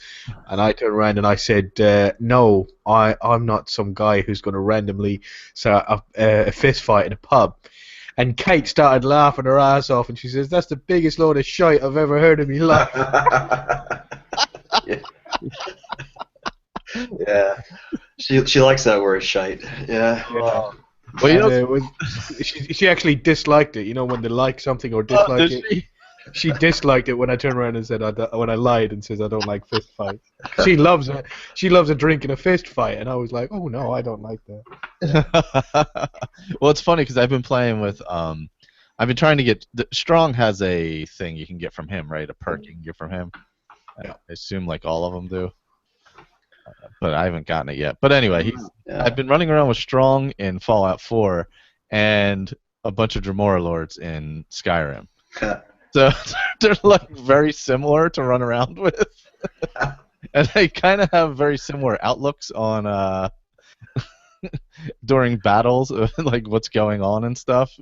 And I turned around and I said, no, I'm not some guy who's going to randomly set up a fist fight in a pub. And Kate started laughing her ass off, and she says, that's the biggest load of shite I've ever heard in my life. Yeah. She likes that word, shite. Yeah. Well, she actually disliked it. When they like something or dislike it. She disliked it when I turned around and said when I lied and says I don't like fist fights. She loves it. She loves a drink and a fist fight, and I was like, oh no, I don't like that. Well, it's funny because I've been playing with I've been trying to get Strong has a thing you can get from him, right? A perk you can get from him. Yeah. I assume like all of them do. But I haven't gotten it yet. But anyway, I've been running around with Strong in Fallout 4 and a bunch of Dremora Lords in Skyrim. So they're like very similar to run around with. And they kind of have very similar outlooks on during battles, like what's going on and stuff.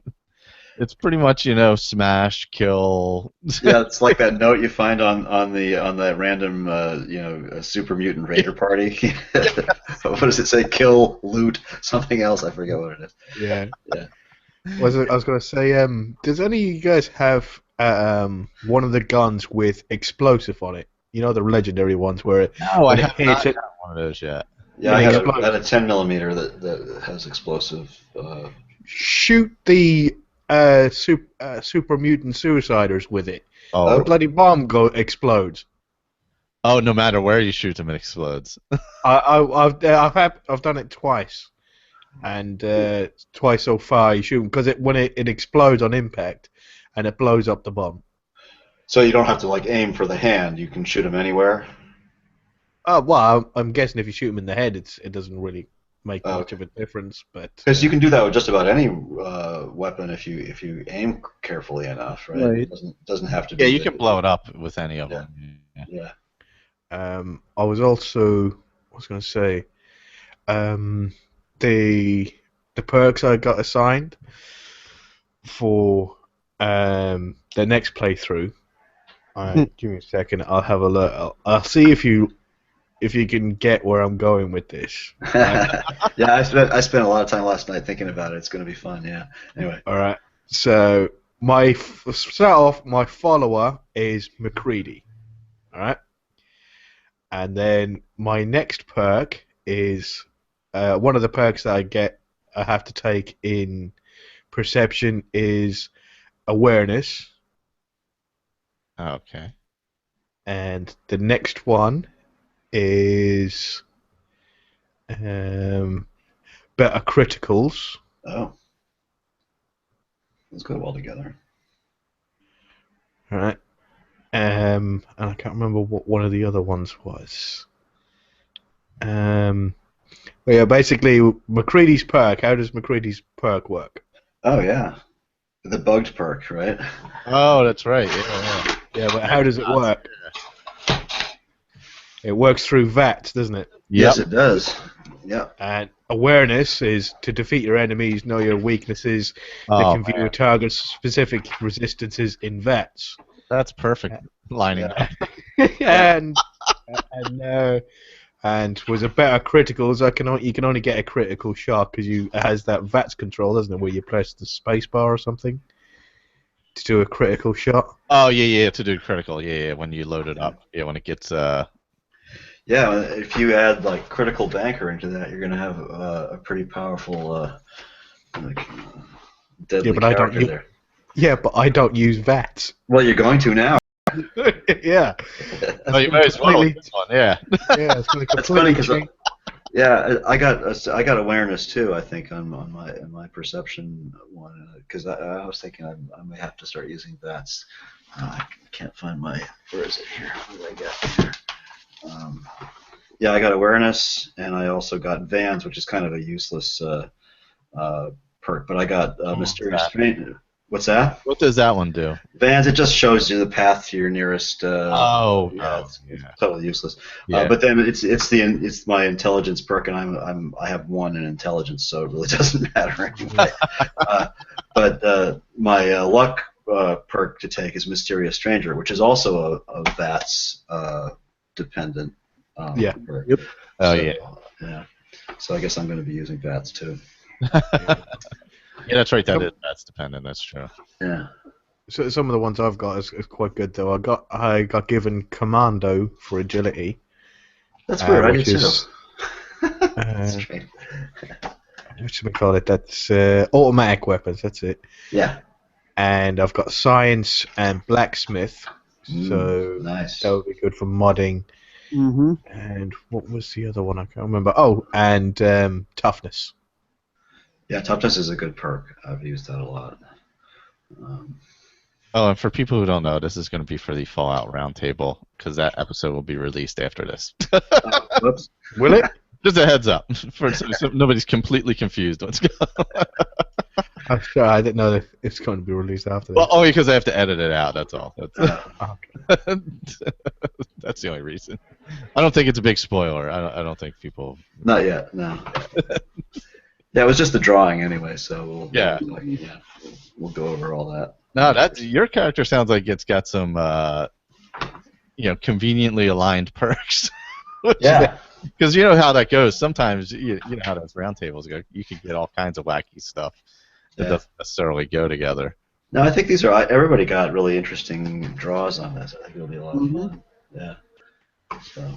It's pretty much, smash, kill. Yeah, it's like that note you find on that random super mutant raider party. What does it say? Kill, loot, something else. I forget what it is. Yeah. I was going to say, does any of you guys have one of the guns with explosive on it? The legendary ones where No, I have not got one of those yet. Yeah, I have a 10mm that has explosive. Shoot the super mutant suiciders with it. Oh. The bloody bomb explodes. Oh, no matter where you shoot them, it explodes. I've done it twice, and twice so far you shoot them because when it explodes on impact, and it blows up the bomb. So you don't have to aim for the hand. You can shoot them anywhere. Well, I'm guessing if you shoot him in the head, it doesn't really make Oh, much of a difference. But Because you can do that with just about any weapon if you aim carefully enough, right? Right. It doesn't have to Yeah, be. you can blow it up with any of Yeah. them. Yeah. Yeah. I was also, I was going to say, the perks I got assigned for the next playthrough. Give me a second. I'll have a look. I'll see if you can get where I'm going with this. Right? Yeah, I spent a lot of time last night thinking about it. It's going to be fun. Yeah. Anyway. All right. So start off. My follower is McCready. All right. And then my next perk is one of the perks that I have to take in perception is awareness. Okay. And the next one is better criticals. Oh. Let's go well together. All right. And I can't remember what one of the other ones was. But yeah, basically, McCready's perk. How does McCready's perk work? Oh yeah, the bugged perk, right? Oh, that's right. Yeah. Yeah, but how does it work? It works through VATS, doesn't it? Yes, it does. Yeah. And awareness is to defeat your enemies, know your weaknesses. They can view target specific resistances in VATS. That's perfect lining up. And was a better criticals. You can only get a critical shot because it has that VATS control, doesn't it, where you press the space bar or something to do a critical shot. Oh yeah, to do critical. Yeah, when you load it up. Yeah, when it gets Yeah, if you add like critical banker into that, you're gonna have a pretty powerful, deadly character there. Yeah, but I don't use VATS. Well, you're going to now. Yeah. Oh, you may as well. This one, yeah. Yeah, it's going to That's funny completely because I got awareness too. I think on my perception one because I was thinking I may have to start using VATS. I can't find where is it here? What did I get here? Yeah, I got awareness and I also got Vans, which is kind of a useless perk. But I got mysterious stranger. What's that? What does that one do? Vans, it just shows you the path to your nearest. It's totally useless. Yeah. But then it's my intelligence perk, and I have 1 in intelligence, so it really doesn't matter anyway. But my luck perk to take is mysterious stranger, which is also a VATS dependent. Perk. Yep. Oh yeah. So I guess I'm going to be using VATS too. Yeah, that's right. That's dependent. That's true. Yeah. So some of the ones I've got is quite good though. I got given commando for agility. That's weird. I did too. What should we call it? That's automatic weapons. That's it. Yeah. And I've got science and blacksmith. So nice. that would be good for modding. Mm-hmm. And what was the other one? I can't remember. Oh, and toughness. Yeah, toughness is a good perk. I've used that a lot. Oh, and for people who don't know, this is going to be for the Fallout Roundtable because that episode will be released after this. Whoops. Will it? Just a heads up, so nobody's completely confused. What's going on. I'm sure I didn't know that it's going to be released after this. Well, only because I have to edit it out. That's all. Okay. That's the only reason. I don't think it's a big spoiler. I don't think people. Not yet. No. Yeah, it was just the drawing anyway, so we'll go over all that. No, your character sounds like it's got some, conveniently aligned perks. Yeah. Because you know how that goes. Sometimes you know how those roundtables go. You can get all kinds of wacky stuff that doesn't necessarily go together. No, I think everybody got really interesting draws on this. I think it'll be a lot of fun. Yeah. So.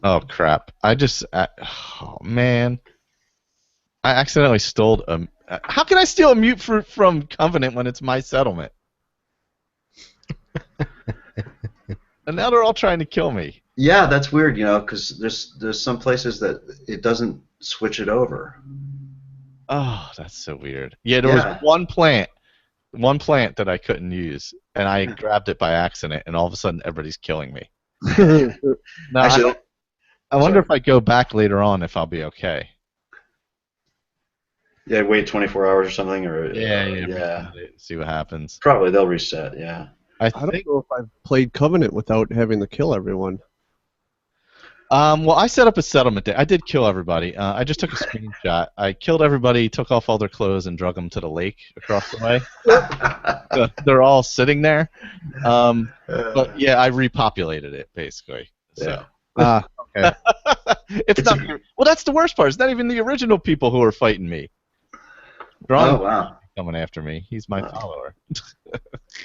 Oh crap! Oh man! I accidentally stole how can I steal a mute from Covenant when it's my settlement? And now they're all trying to kill me. Yeah, that's weird, because there's some places that it doesn't switch it over. Oh, that's so weird. Yeah, there was one plant that I couldn't use, and I grabbed it by accident, and all of a sudden everybody's killing me. No, Actually, I wonder sorry. if I go back later on if I'll be okay. Yeah, wait 24 hours or something, or Yeah. yeah. Reset it, see what happens. Probably they'll reset. Yeah. I I don't think. know if I've played Covenant without having to kill everyone. Well, I set up a settlement day. I did kill everybody. I just took a screenshot. I killed everybody, took off all their clothes, and drug them to the lake across the way. So they're all sitting there. But yeah, I repopulated it basically. So yeah. Okay. it's It's not. a- Well, that's the worst part. It's not even the original people who are fighting me. Drawing Oh wow. coming after me. He's my Wow. follower.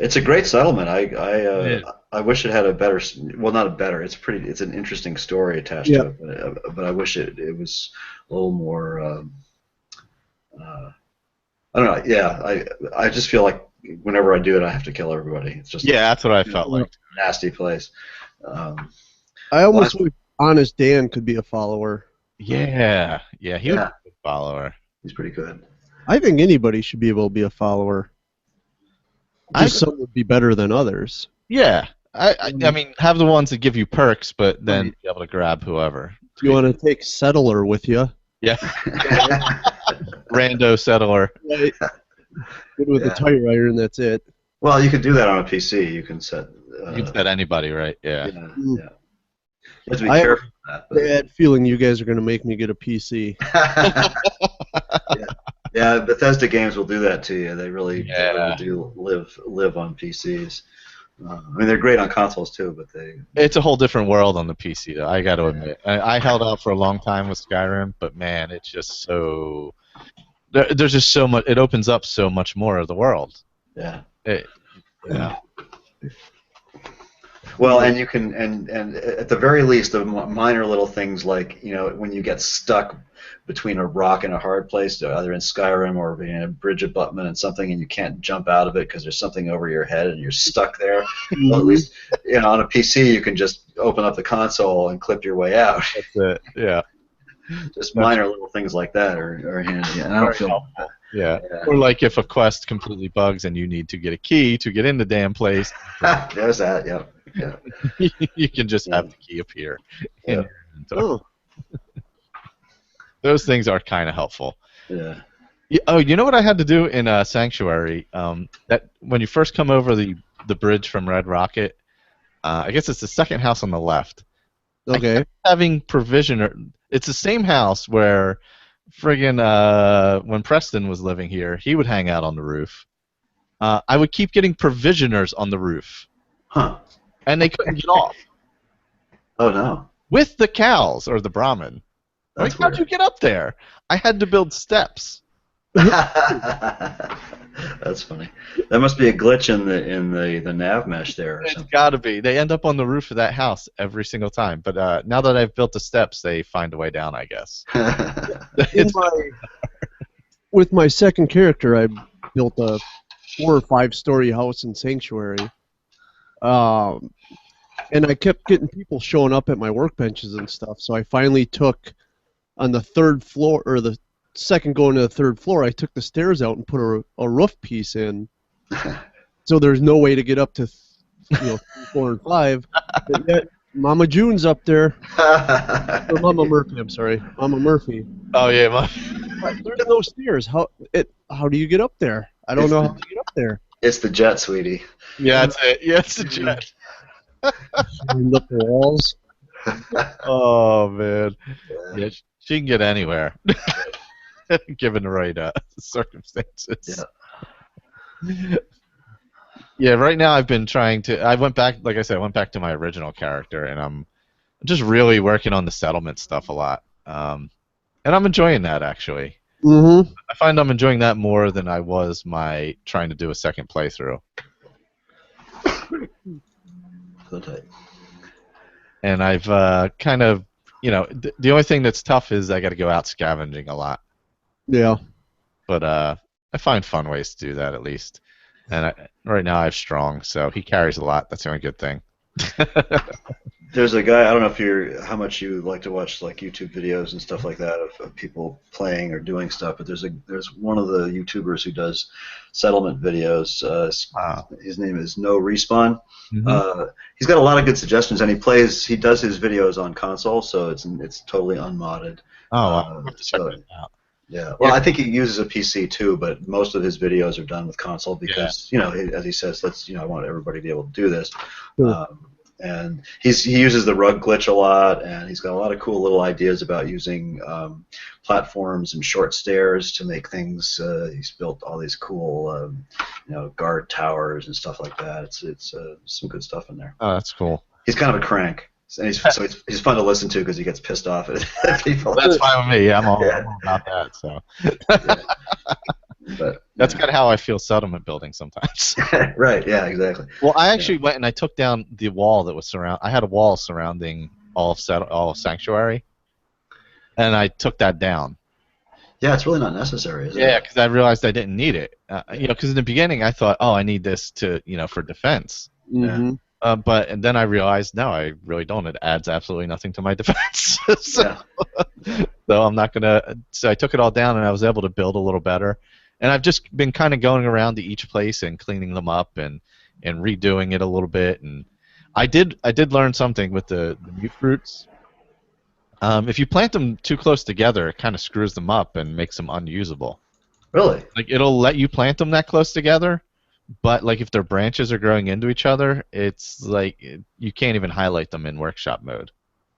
It's a great settlement. Yeah. I wish it had a better. Well, not a better. It's an interesting story attached Yeah. to it. But I wish it was a little more. I don't know. Yeah. I just feel like whenever I do it, I have to kill everybody. It's just Yeah, that's what I felt like. a nasty place. Um, I almost last- wish Honest Dan could be a follower. Yeah, he would be Yeah. a good follower. he's pretty good. I think anybody should be able to be a follower. Just some would be better than others. Yeah, I mean, have the ones that give you perks, but then Right. be able to grab whoever. You want to take Settler with you. Yeah, rando settler. Right. Good with Yeah. the tire iron, that's it. Well, you can do that on a PC. You can set. You can set anybody, right? Yeah. Yeah. Mm. Yeah. You have to be I have careful with that. But, Bad feeling you guys are going to make me get a PC. yeah, Bethesda games will do that to you. They really Yeah. do live on PCs. I mean, they're great on consoles too, but they. It's a whole different world on the PC, though. I got to admit, I held out for a long time with Skyrim, but man, it's just so. There's just so much. It opens up so much more of the world. Yeah. Yeah. Well, and you can, and at the very least, the minor little things like when you get stuck between a rock and a hard place, either in Skyrim or in a bridge abutment and something, and you can't jump out of it because there's something over your head and you're stuck there. Well, at least on a PC you can just open up the console and clip your way out. That's it. Yeah. Just minor little things like that are handy. And I don't Very feel. helpful. Yeah. Yeah. Or like if a quest completely bugs and you need to get a key to get in the damn place, There's that. Yeah. Yeah. you can just have the key appear. in Yeah. your inventory. Oh, Those things are kind of helpful. Yeah. Oh, you know what I had to do in Sanctuary? That when you first come over the bridge from Red Rocket, I guess it's the second house on the left. okay. Having provisioner. It's the same house where friggin' when Preston was living here, he would hang out on the roof. I would keep getting provisioners on the roof, Huh. and they couldn't get off Oh no. with the cows or the Brahmin. Like, That's how'd you get up there? I had to build steps. That's funny. That must be a glitch in the nav mesh there or It's something. got to be. They end up on the roof of that house every single time. But now that I've built the steps, they find a way down, I guess. With my second character, I built a 4 or 5 story house in Sanctuary. And I kept getting people showing up at my workbenches and stuff, so I finally took on the 3rd floor, or the second going to the 3rd floor, I took the stairs out and put a roof piece in. So there's no way to get up to 3, 4, and 5. But yet, Mama June's up there. Or Mama Murphy, I'm sorry. Mama Murphy. Oh yeah, There's no stairs. How do you get up there? I don't know how to get up there. It's the jet, sweetie. yeah, that's it. Yeah, it's a jet. Climbed up the walls. Oh man, yeah, she can get anywhere, given the right circumstances. Yeah, right now I've been trying to. I went back, like I said, I went back to my original character, and I'm just really working on the settlement stuff a lot. And I'm enjoying that actually. Mm-hmm. I find I'm enjoying that more than I was my trying to do a second playthrough. So tight. And I've kind of, the only thing that's tough is I got to go out scavenging a lot. Yeah. But I find fun ways to do that at least. And right now I have Strong, so he carries a lot. That's the only good thing. There's a guy, I don't know if how much you like to watch like YouTube videos and stuff like that of people playing or doing stuff, but there's one of the YouTubers who does settlement videos. Wow. His name is No Respawn. Mm-hmm. He's got a lot of good suggestions, and he does his videos on console, so it's totally unmodded. Oh, wow. I'll have to check So that out. yeah, well, I think he uses a PC too, but most of his videos are done with console because as he says, I want everybody to be able to do this. Sure. And he uses the rug glitch a lot, and he's got a lot of cool little ideas about using platforms and short stairs to make things. He's built all these cool, guard towers and stuff like that. It's some good stuff in there. Oh, that's cool. He's kind of a crank, and he's fun to listen to because he gets pissed off at people. That's fine with me. I'm all about that. So. Yeah. But that's kind of how I feel settlement building sometimes. Right. Yeah. Exactly. Well, I actually went and I took down the wall that was I had a wall surrounding all of Sanctuary, and I took that down. Yeah, it's really not necessary, is it? Yeah, because I realized I didn't need it. Because in the beginning I thought, oh, I need this to, for defense. Mm-hmm. And then I realized, no, I really don't. It adds absolutely nothing to my defense. So I'm not gonna. So I took it all down, and I was able to build a little better. And I've just been kind of going around to each place and cleaning them up and redoing it a little bit. And I did learn something with the mute fruits. If you plant them too close together, it kind of screws them up and makes them unusable. Really? Like it'll let you plant them that close together, but like if their branches are growing into each other, it's like you can't even highlight them in workshop mode.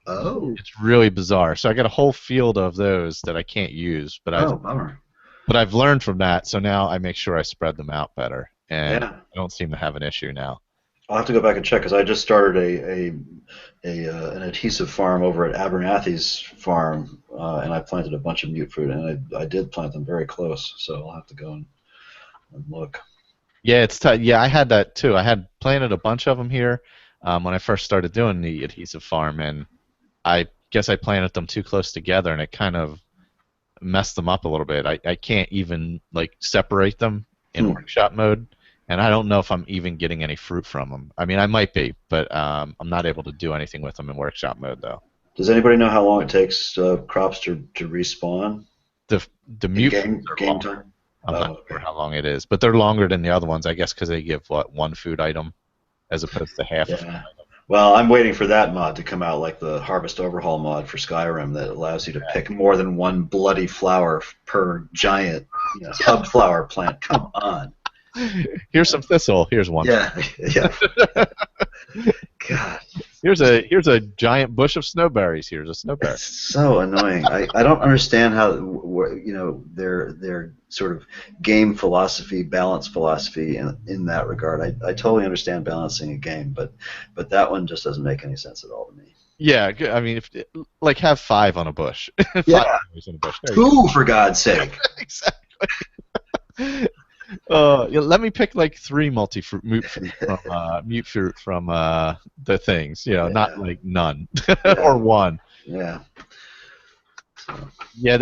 Oh. It's really bizarre. So I got a whole field of those that I can't use, but bummer. But I've learned from that, so now I make sure I spread them out better, and I don't seem to have an issue now. I'll have to go back and check because I just started an adhesive farm over at Abernathy's farm, and I planted a bunch of mute fruit, and I did plant them very close, so I'll have to go and look. Yeah, it's tough. Yeah, I had that too. I had planted a bunch of them here when I first started doing the adhesive farm, and I guess I planted them too close together, and it kind of messed them up a little bit. I can't even separate them in workshop mode, and I don't know if I'm even getting any fruit from them. I mean, I might be, but I'm not able to do anything with them in workshop mode though. Does anybody know how long it takes crops to respawn? The mute game time? I'm not sure how long it is, but they're longer than the other ones, I guess, because they give one food item as opposed to half. Yeah. Well, I'm waiting for that mod to come out, like the Harvest Overhaul mod for Skyrim that allows you to pick more than one bloody flower per giant hub flower plant. Come on. Here's some thistle. Here's one. Yeah. God. Here's a giant bush of snowberries. Here's a snowberry. It's so annoying. I don't understand how their sort of game philosophy, balance philosophy in that regard. I totally understand balancing a game, but that one just doesn't make any sense at all to me. Yeah, I mean, have 5 on a bush. 5 on a bush. 2 for God's sake. Exactly. Let me pick 3 mute fruit from the things. Not none or 1. Yeah. Yeah,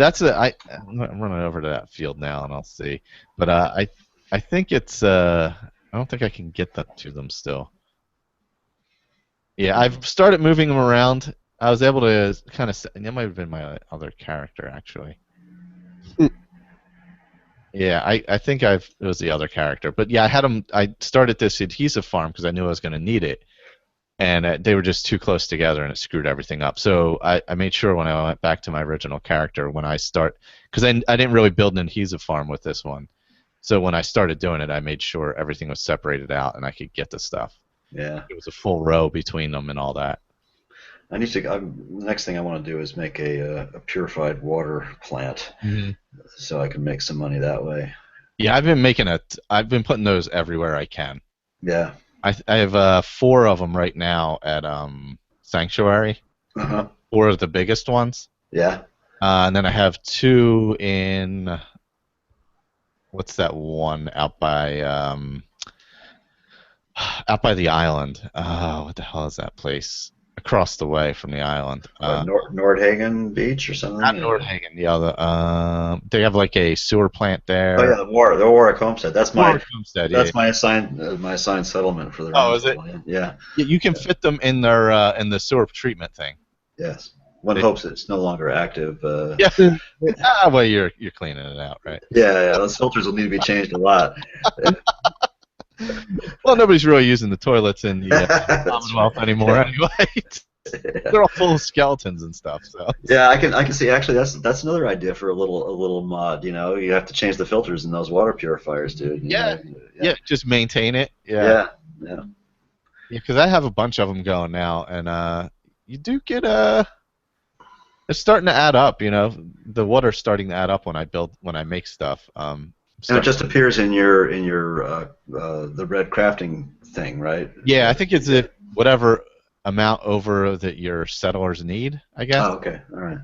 I'm running over to that field now, and I'll see. But I think it's I don't think I can get that to them still. Yeah, I've started moving them around. I was able to kind of. That might have been my other character actually. Yeah, I think it was the other character, but yeah, I started this adhesive farm because I knew I was going to need it, and they were just too close together, and it screwed everything up. So I made sure when I went back to my original character, because I didn't really build an adhesive farm with this one, so when I started doing it, I made sure everything was separated out and I could get the stuff. Yeah. It was a full row between them and all that. The next thing I want to do is make a purified water plant, so I can make some money that way. Yeah, I've been putting those everywhere I can. Yeah. I have 4 of them right now at Sanctuary. 4 of the biggest ones. Yeah. And then I have 2 in what's that one out by the island? What the hell is that place? across the way from the island. Nordhagen Beach or something? Not Nordhagen. The other. They have like a sewer plant there. Oh yeah, the Warwick Homestead. That's Warwick Homestead, yeah. my assigned settlement for the Oh, is it? Yeah. You can fit them in their in the sewer treatment thing. Yes. One hopes it's no longer active. Yeah. Well, you're cleaning it out, right? Yeah. Those filters will need to be changed a lot. Well, nobody's really using the toilets in the Commonwealth anymore, anyway. They're all full of skeletons and stuff. So. Yeah, I can see. Actually, that's another idea for a little mod. You know, you have to change the filters in those water purifiers, dude. Yeah. Just maintain it. Yeah. Because I have a bunch of them going now, and you do get it's starting to add up. You know, the water's starting to add up when I make stuff. And it just appears in your the red crafting thing, right? Yeah, I think it's whatever amount over that your settlers need, I guess. Oh, okay, all right.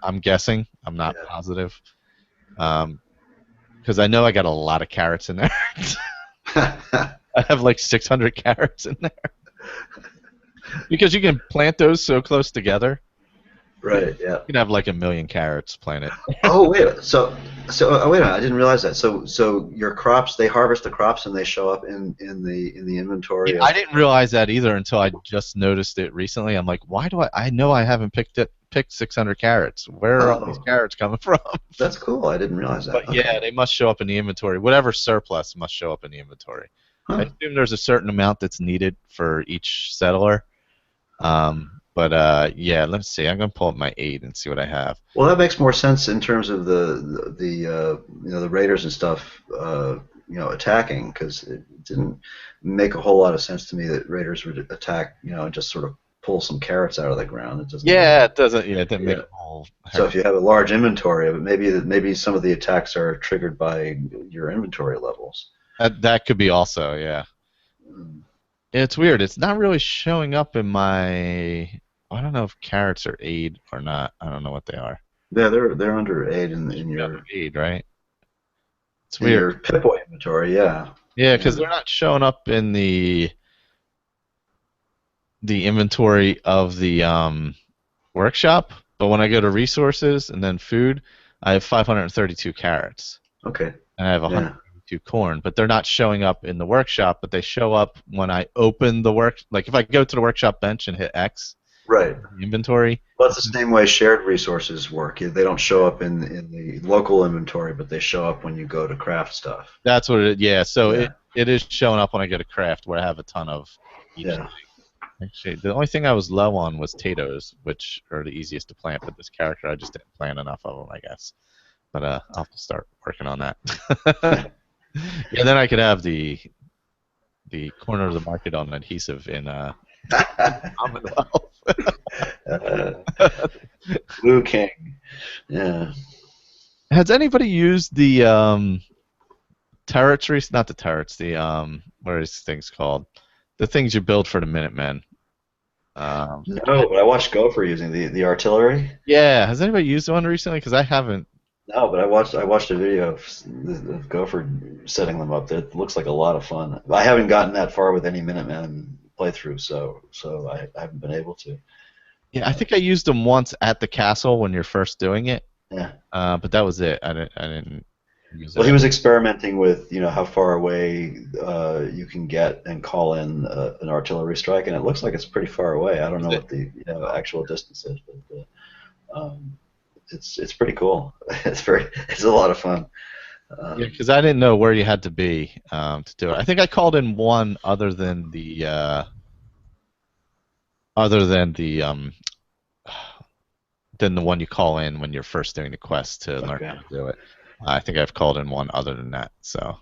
I'm guessing. I'm not positive. Because I know I got a lot of carrots in there. I have like 600 carrots in there. Because you can plant those so close together. Right. Yeah. You can have like 1 million carrots planted. Oh wait. So wait a minute. I didn't realize that. So your crops, they harvest the crops and they show up in the inventory. Yeah, I didn't realize that either until I just noticed it recently. I'm like, why do I know I haven't picked 600 carrots. Where are all these carrots coming from? That's cool. I didn't realize that. But yeah, they must show up in the inventory. Whatever surplus must show up in the inventory. Huh. I assume there's a certain amount that's needed for each settler. Yeah, let's see. I'm gonna pull up my aid and see what I have. Well, that makes more sense in terms of the raiders and stuff, attacking, because it didn't make a whole lot of sense to me that raiders would attack, and just sort of pull some carrots out of the ground. It doesn't. Yeah, it doesn't. Yeah, it didn't make a whole. So if you have a large inventory of it, maybe some of the attacks are triggered by your inventory levels. That could be also, yeah. It's weird. It's not really showing up in my. I don't know if carrots are aid or not. I don't know what they are. Yeah, they're under aid in your aid, right? It's in weird. Your Pip-Boy inventory, yeah. Yeah, because they're not showing up in the inventory of the workshop. But when I go to resources and then food, I have 532 carrots. Okay. And I have 132 corn, but they're not showing up in the workshop. But they show up when I open the like if I go to the workshop bench and hit X. Right. Inventory. Well, it's the same way shared resources work. They don't show up in the local inventory, but they show up when you go to craft stuff. That's what it is. Yeah. So it is showing up when I go to craft, where I have a ton of each thing. Actually, the only thing I was low on was potatoes, which are the easiest to plant. But this character, I just didn't plant enough of them, I guess. But I'll have to start working on that. Yeah, then I could have the corner of the market on adhesive in Commonwealth. Blue King. Yeah. Has anybody used the territories? Not the turrets. The what are these things called? The things you build for the Minutemen. No, but I watched Gopher using the artillery. Yeah. Has anybody used one recently? Because I haven't. No, but I watched a video of Gopher setting them up. It looks like a lot of fun. I haven't gotten that far with any Minutemen playthrough, so I haven't been able to. Yeah, I think I used them once at the castle when you're first doing it. Yeah. But that was it. I didn't use it. Well, he was experimenting with how far away you can get and call in an artillery strike, and it looks like it's pretty far away. I don't know what the actual distance is, but it's pretty cool. It's a lot of fun. Yeah, because I didn't know where you had to be to do it. I think I called in one other than the one you call in when you're first doing the quest to learn how to do it. I think I've called in one other than that. So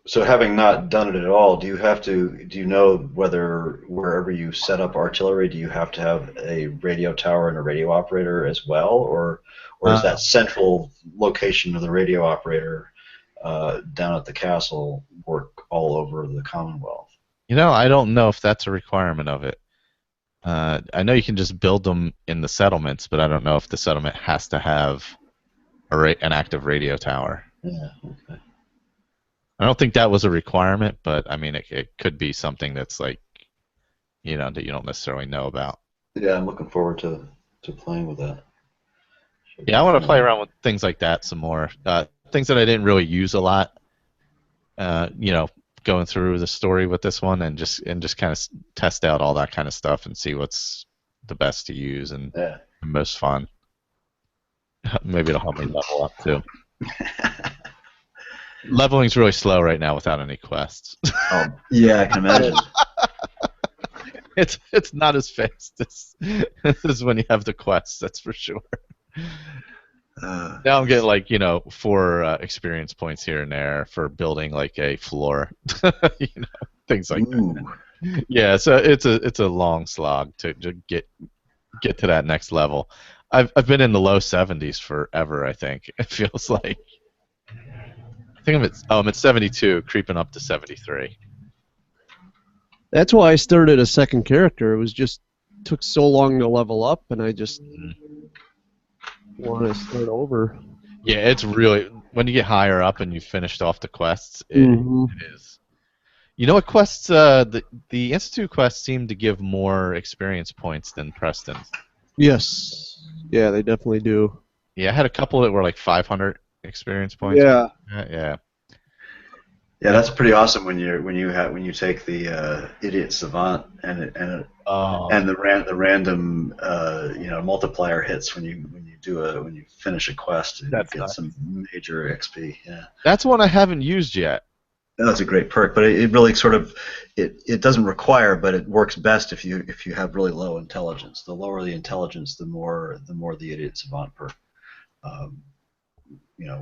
having not done it at all, do you know whether wherever you set up artillery, do you have to have a radio tower and a radio operator as well, or is that central location of the radio operator down at the castle work all over the Commonwealth? I don't know if that's a requirement of it. I know you can just build them in the settlements, but I don't know if the settlement has to have an active radio tower. Yeah. Okay. I don't think that was a requirement, but I mean, it could be something that's like that you don't necessarily know about. Yeah, I'm looking forward to playing with that. Yeah, I want to play around with things like that some more. Things that I didn't really use a lot. Going through the story with this one and just kind of test out all that kind of stuff and see what's the best to use and Yeah. the most fun. Maybe it'll help me level up too. Leveling's really slow right now without any quests. Oh, yeah, I can imagine. It's not as fast as when you have the quests, that's for sure. Now I'm getting like 4 experience points here and there for building like a floor, things like that. Yeah, so it's a long slog to get to that next level. I've been in the low 70s forever. I think it feels like. I think I'm at 72, creeping up to 73. That's why I started a second character. It was just took so long to level up, and I just want to start over. Yeah, it's really when you get higher up and you've finished off the quests, it is. You know what quests? The Institute quests seem to give more experience points than Preston's. Yes. Yeah, they definitely do. Yeah, I had a couple that were like 500 experience points. Yeah. Yeah. Yeah, that's pretty awesome when you take the idiot savant and the random multiplier hits when you finish a quest and That's get nice. some major XP. Yeah. That's one I haven't used yet. That's a great perk, but it really sort of it doesn't require, but it works best if you have really low intelligence. The lower the intelligence, the more the idiot savant perk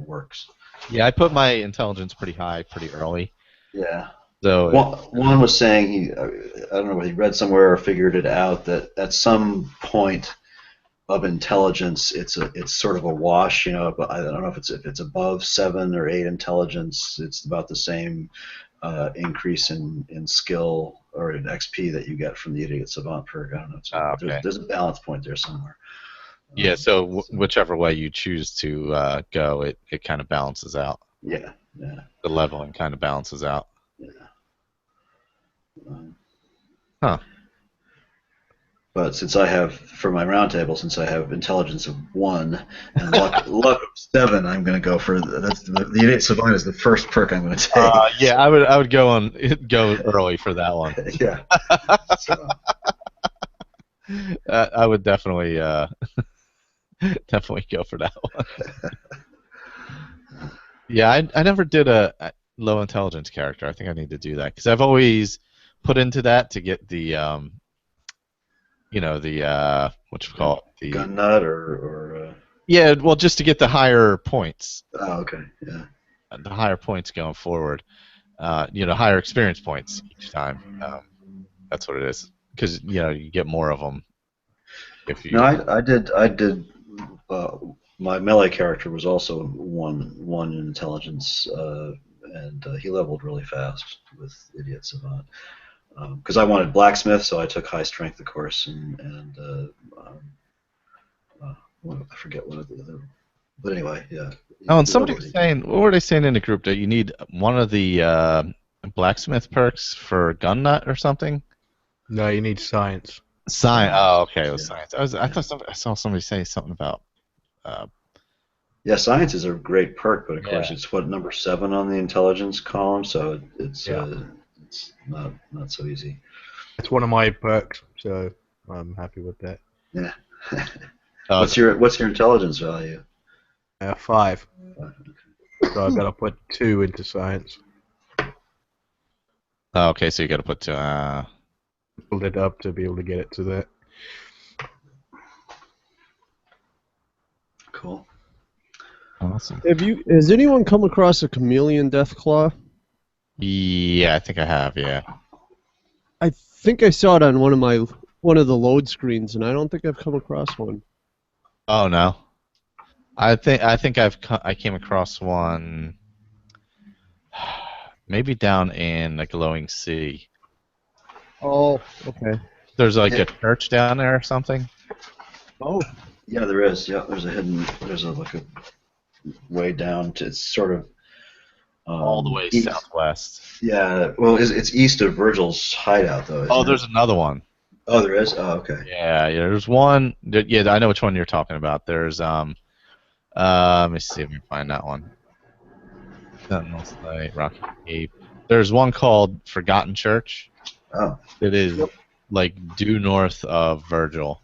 works. Yeah, I put my intelligence pretty high, pretty early. Yeah. So one was saying I don't know whether he read somewhere or figured it out that at some point of intelligence it's sort of a wash, but I don't know if it's above 7 or 8 intelligence, it's about the same increase in skill or in XP that you get from the idiot savant perk. I don't know. okay. There's a balance point there somewhere. Yeah, so whichever way you choose to go, it kind of balances out. Yeah. The leveling kind of balances out. Yeah. Huh. But since I have, for my round table, since I have intelligence of 1 and luck of 7, I'm going to go for the idiot savant is the first perk I'm going to take. Yeah, I would go early for that one. Yeah. So. I would definitely definitely go for that one. Yeah, I never did a low intelligence character. I think I need to do that because I've always put into that to get the what you call it, the gun nut or yeah, well, just to get the higher points. Oh, okay, yeah. The higher points going forward, higher experience points each time. That's what it is because you get more of them. If you. No, I did. My melee character was also one in intelligence, and he leveled really fast with idiot savant. Because I wanted blacksmith, so I took high strength, of course, and I forget one of the other. But anyway, yeah. Oh, and somebody was saying, what were they saying in the group that you need one of the blacksmith perks for gun nut or something? No, you need science. Science. Oh, okay, it was science. I saw somebody say something about. Yeah, science is a great perk, but of course it's number 7 on the intelligence column, so it's not so easy. It's one of my perks, so I'm happy with that. Yeah. What's your intelligence value? 5. So I've got to put 2 into science. Oh, okay, so you got to put Build it up to be able to get it to that. Cool. Awesome. Has anyone come across a chameleon deathclaw? Yeah, I think I have. Yeah. I think I saw it on one of the load screens, and I don't think I've come across one. Oh no. I think I came across one. Maybe down in the glowing sea. Oh, okay. There's like a church down there or something. Oh. Yeah, there is. Yeah, there's a way down to, it's sort of all the way east. Southwest. Yeah, well, it's east of Virgil's hideout, though. Oh, there's another one. Oh, there is. Oh, okay. Yeah, there's one. Yeah, I know which one you're talking about. There's let me see if I can find that one. Sentinel Slate, Rocky Cape. There's one called Forgotten Church. Oh. It is like due north of Virgil.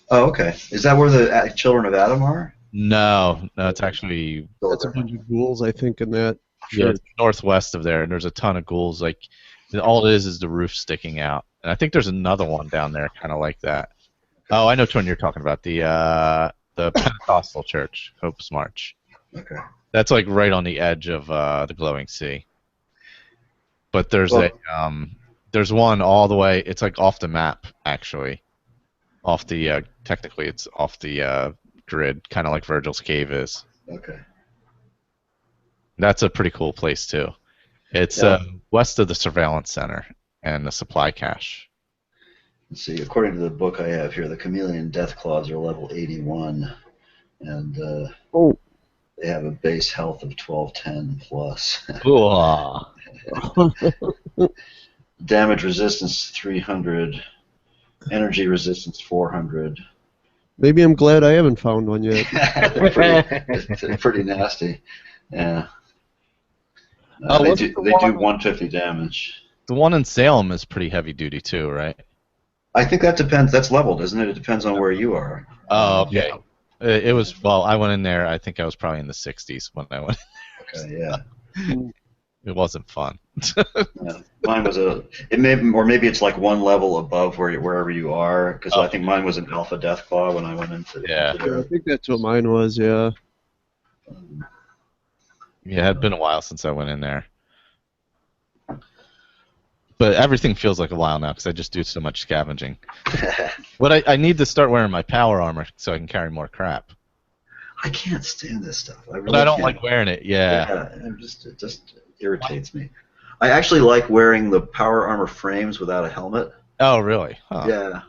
Oh, okay. Is that where the children of Adam are? No, it's actually That's a bunch of ghouls, I think, in that yeah, church. it's northwest of there, and there's a ton of ghouls. Like all it is the roof sticking out, and I think there's another one down there, kind of like that. Oh, I know which one you're talking about. The Pentecostal Church, Hope's March. Okay. That's like right on the edge of the Glowing Sea. But there's there's one all the way. It's like off the map, actually. Off the technically, it's off the grid, kind of like Virgil's Cave is. Okay. That's a pretty cool place too. It's west of the surveillance center and the supply cache. Let's see. According to the book I have here, the chameleon death claws are level 81, and they have a base health of 1210 plus. Damage resistance 300, energy resistance 400. Maybe I'm glad I haven't found one yet. pretty nasty. Yeah. Oh, they do 150 damage. The one in Salem is pretty heavy duty too, right? I think that depends. That's leveled, isn't it? It depends on where you are. Oh, okay. Yeah. It was, well, I went in there, I think I was probably in the 60s when I went. Okay, yeah. It wasn't fun. Yeah. Mine was maybe it's like one level above wherever you are, because I think mine was an alpha deathclaw when I went into. Yeah. I think that's what mine was. Yeah. Yeah, it had been a while since I went in there. But everything feels like a while now because I just do so much scavenging. But I need to start wearing my power armor so I can carry more crap. I can't stand this stuff. But I don't like wearing it. Yeah. It just irritates me. I actually like wearing the power armor frames without a helmet. Oh, really? Huh. Yeah.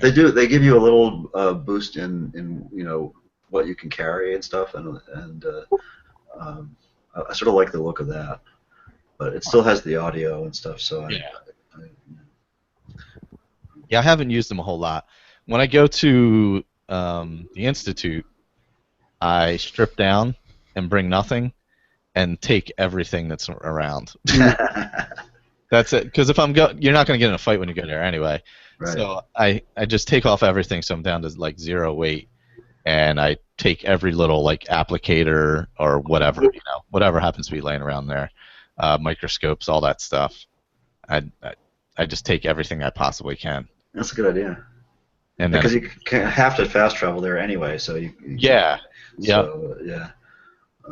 They do. They give you a little boost in what you can carry and stuff, and I sort of like the look of that. But it still has the audio and stuff, so I haven't used them a whole lot. When I go to the Institute, I strip down and bring nothing, and take everything that's around. That's it. Because if you're not going to get in a fight when you go there anyway. Right. So I just take off everything, so I'm down to like 0 weight, and I take every little like applicator or whatever, whatever happens to be laying around there. Microscopes, all that stuff. I just take everything I possibly can. That's a good idea. And because you have to fast travel there anyway, so you yeah.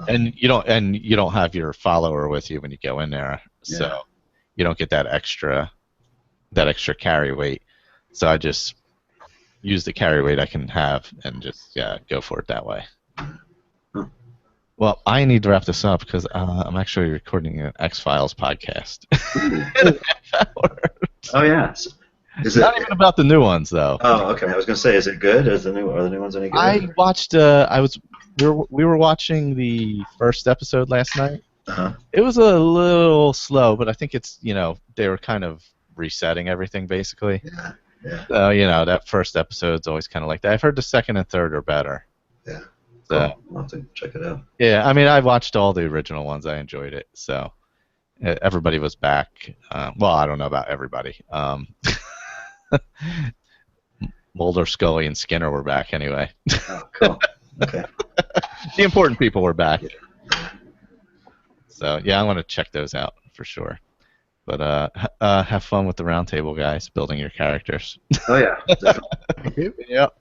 And you don't have your follower with you when you go in there, so you don't get that extra carry weight. So I just use the carry weight I can have and just go for it that way. Well, I need to wrap this up because I'm actually recording an X-Files podcast. Oh yeah. Is it not even about the new ones though? Oh, okay. I was gonna say, is it good? Are the new ones any good? I watched. We were watching the first episode last night. Uh-huh. It was a little slow, but I think it's they were kind of resetting everything basically. Yeah. So that first episode's always kind of like that. I've heard the second and third are better. Yeah. So, I'll have to check it out. Yeah, I mean, I watched all the original ones. I enjoyed it. So everybody was back. Well, I don't know about everybody. Mulder, Scully, and Skinner were back anyway. Oh, cool. Okay. The important people were back. So yeah, I want to check those out for sure. But have fun with the roundtable, guys, building your characters. Oh yeah. Definitely. Yep.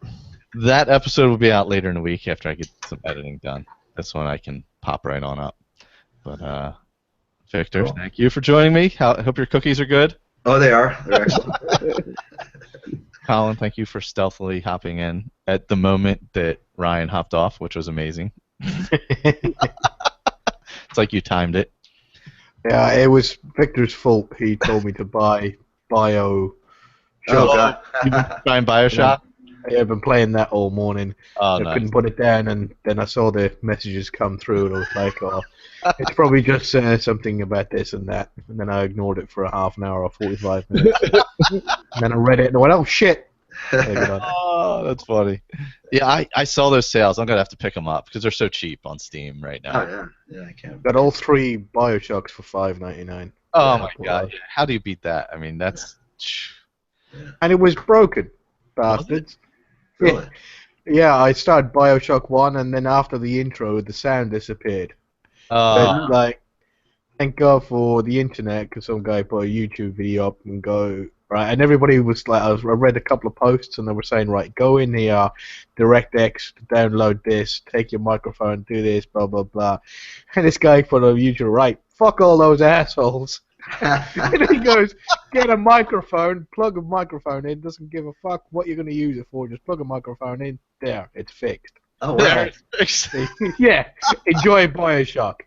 That episode will be out later in the week after I get some editing done. This one I can pop right on up. But Victor, Thank you for joining me. I hope your cookies are good. Oh, they are. They're excellent. Colin, thank you for stealthily hopping in at the moment that Ryan hopped off, which was amazing. It's like you timed it. Yeah, it was Victor's fault. He told me to buy Bio. Oh, God. You've been trying Bioshock? Yeah, I've been playing that all morning. Oh, I nice. couldn't put it down, and then I saw the messages come through, and I was like, "Oh, it's probably just something about this and that." And then I ignored it for a half an hour or 45 minutes. And then I read it, and I went, "Oh shit!" Gotta get on. Oh, that's funny. Yeah, I saw those sales. I'm gonna have to pick them up because they're so cheap on Steam right now. Oh yeah, yeah, I can't. Got all 3 Bioshocks for $5.99. Oh Yeah, my god, how do you beat that? I mean, that's And it was broken, Was it? bastards. Really? Yeah, I started Bioshock 1, and then after the intro, the sound disappeared. uh, Like, thank God for the internet, because some guy put a YouTube video up and go, right, and everybody was like, I read a couple of posts, and they were saying, right, go in here, DirectX, download this, take your microphone, do this, blah, blah, blah. And this guy put on YouTube, right, fuck all those assholes. And he goes, get a microphone, plug a microphone in, doesn't give a fuck what you're going to use it for, just plug a microphone in, there, it's fixed. Oh there. wow. Yeah, enjoy Bioshock.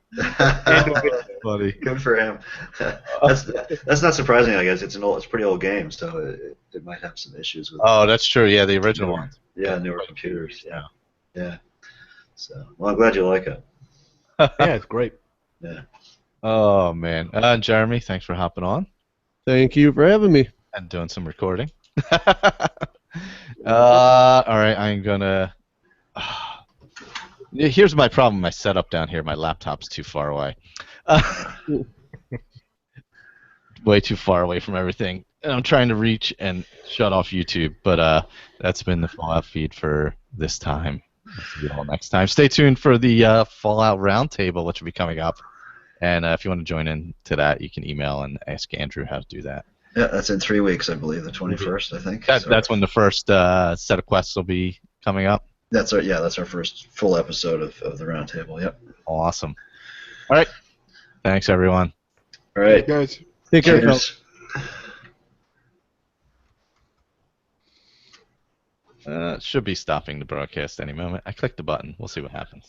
Funny. Good for him. That's not surprising. I guess it's a pretty old game, so it might have some issues with. Oh, that's true. Yeah, the original newer, ones. Yeah, newer computers. Yeah, yeah. So, well, I'm glad you like it. Yeah, it's great. Yeah. Oh man, Jeremy, thanks for hopping on Thank you for having me. and doing some recording. All right, I'm gonna. Here's my problem. My setup down here. My laptop's too far away. Way too far away from everything. And I'm trying to reach and shut off YouTube, but that's been the Fallout feed for this time. We'll see you all next time. Stay tuned for the Fallout Roundtable, which will be coming up. And if you want to join in to that, you can email and ask Andrew how to do that. Yeah, that's in 3 weeks, I believe, the 21st, I think. That's when the first set of quests will be coming up. That's our first full episode of the roundtable. Yep. Awesome. All right. Thanks, everyone. All right. Guys. Take care, Cheers. Should be stopping the broadcast any moment. I clicked the button. We'll see what happens.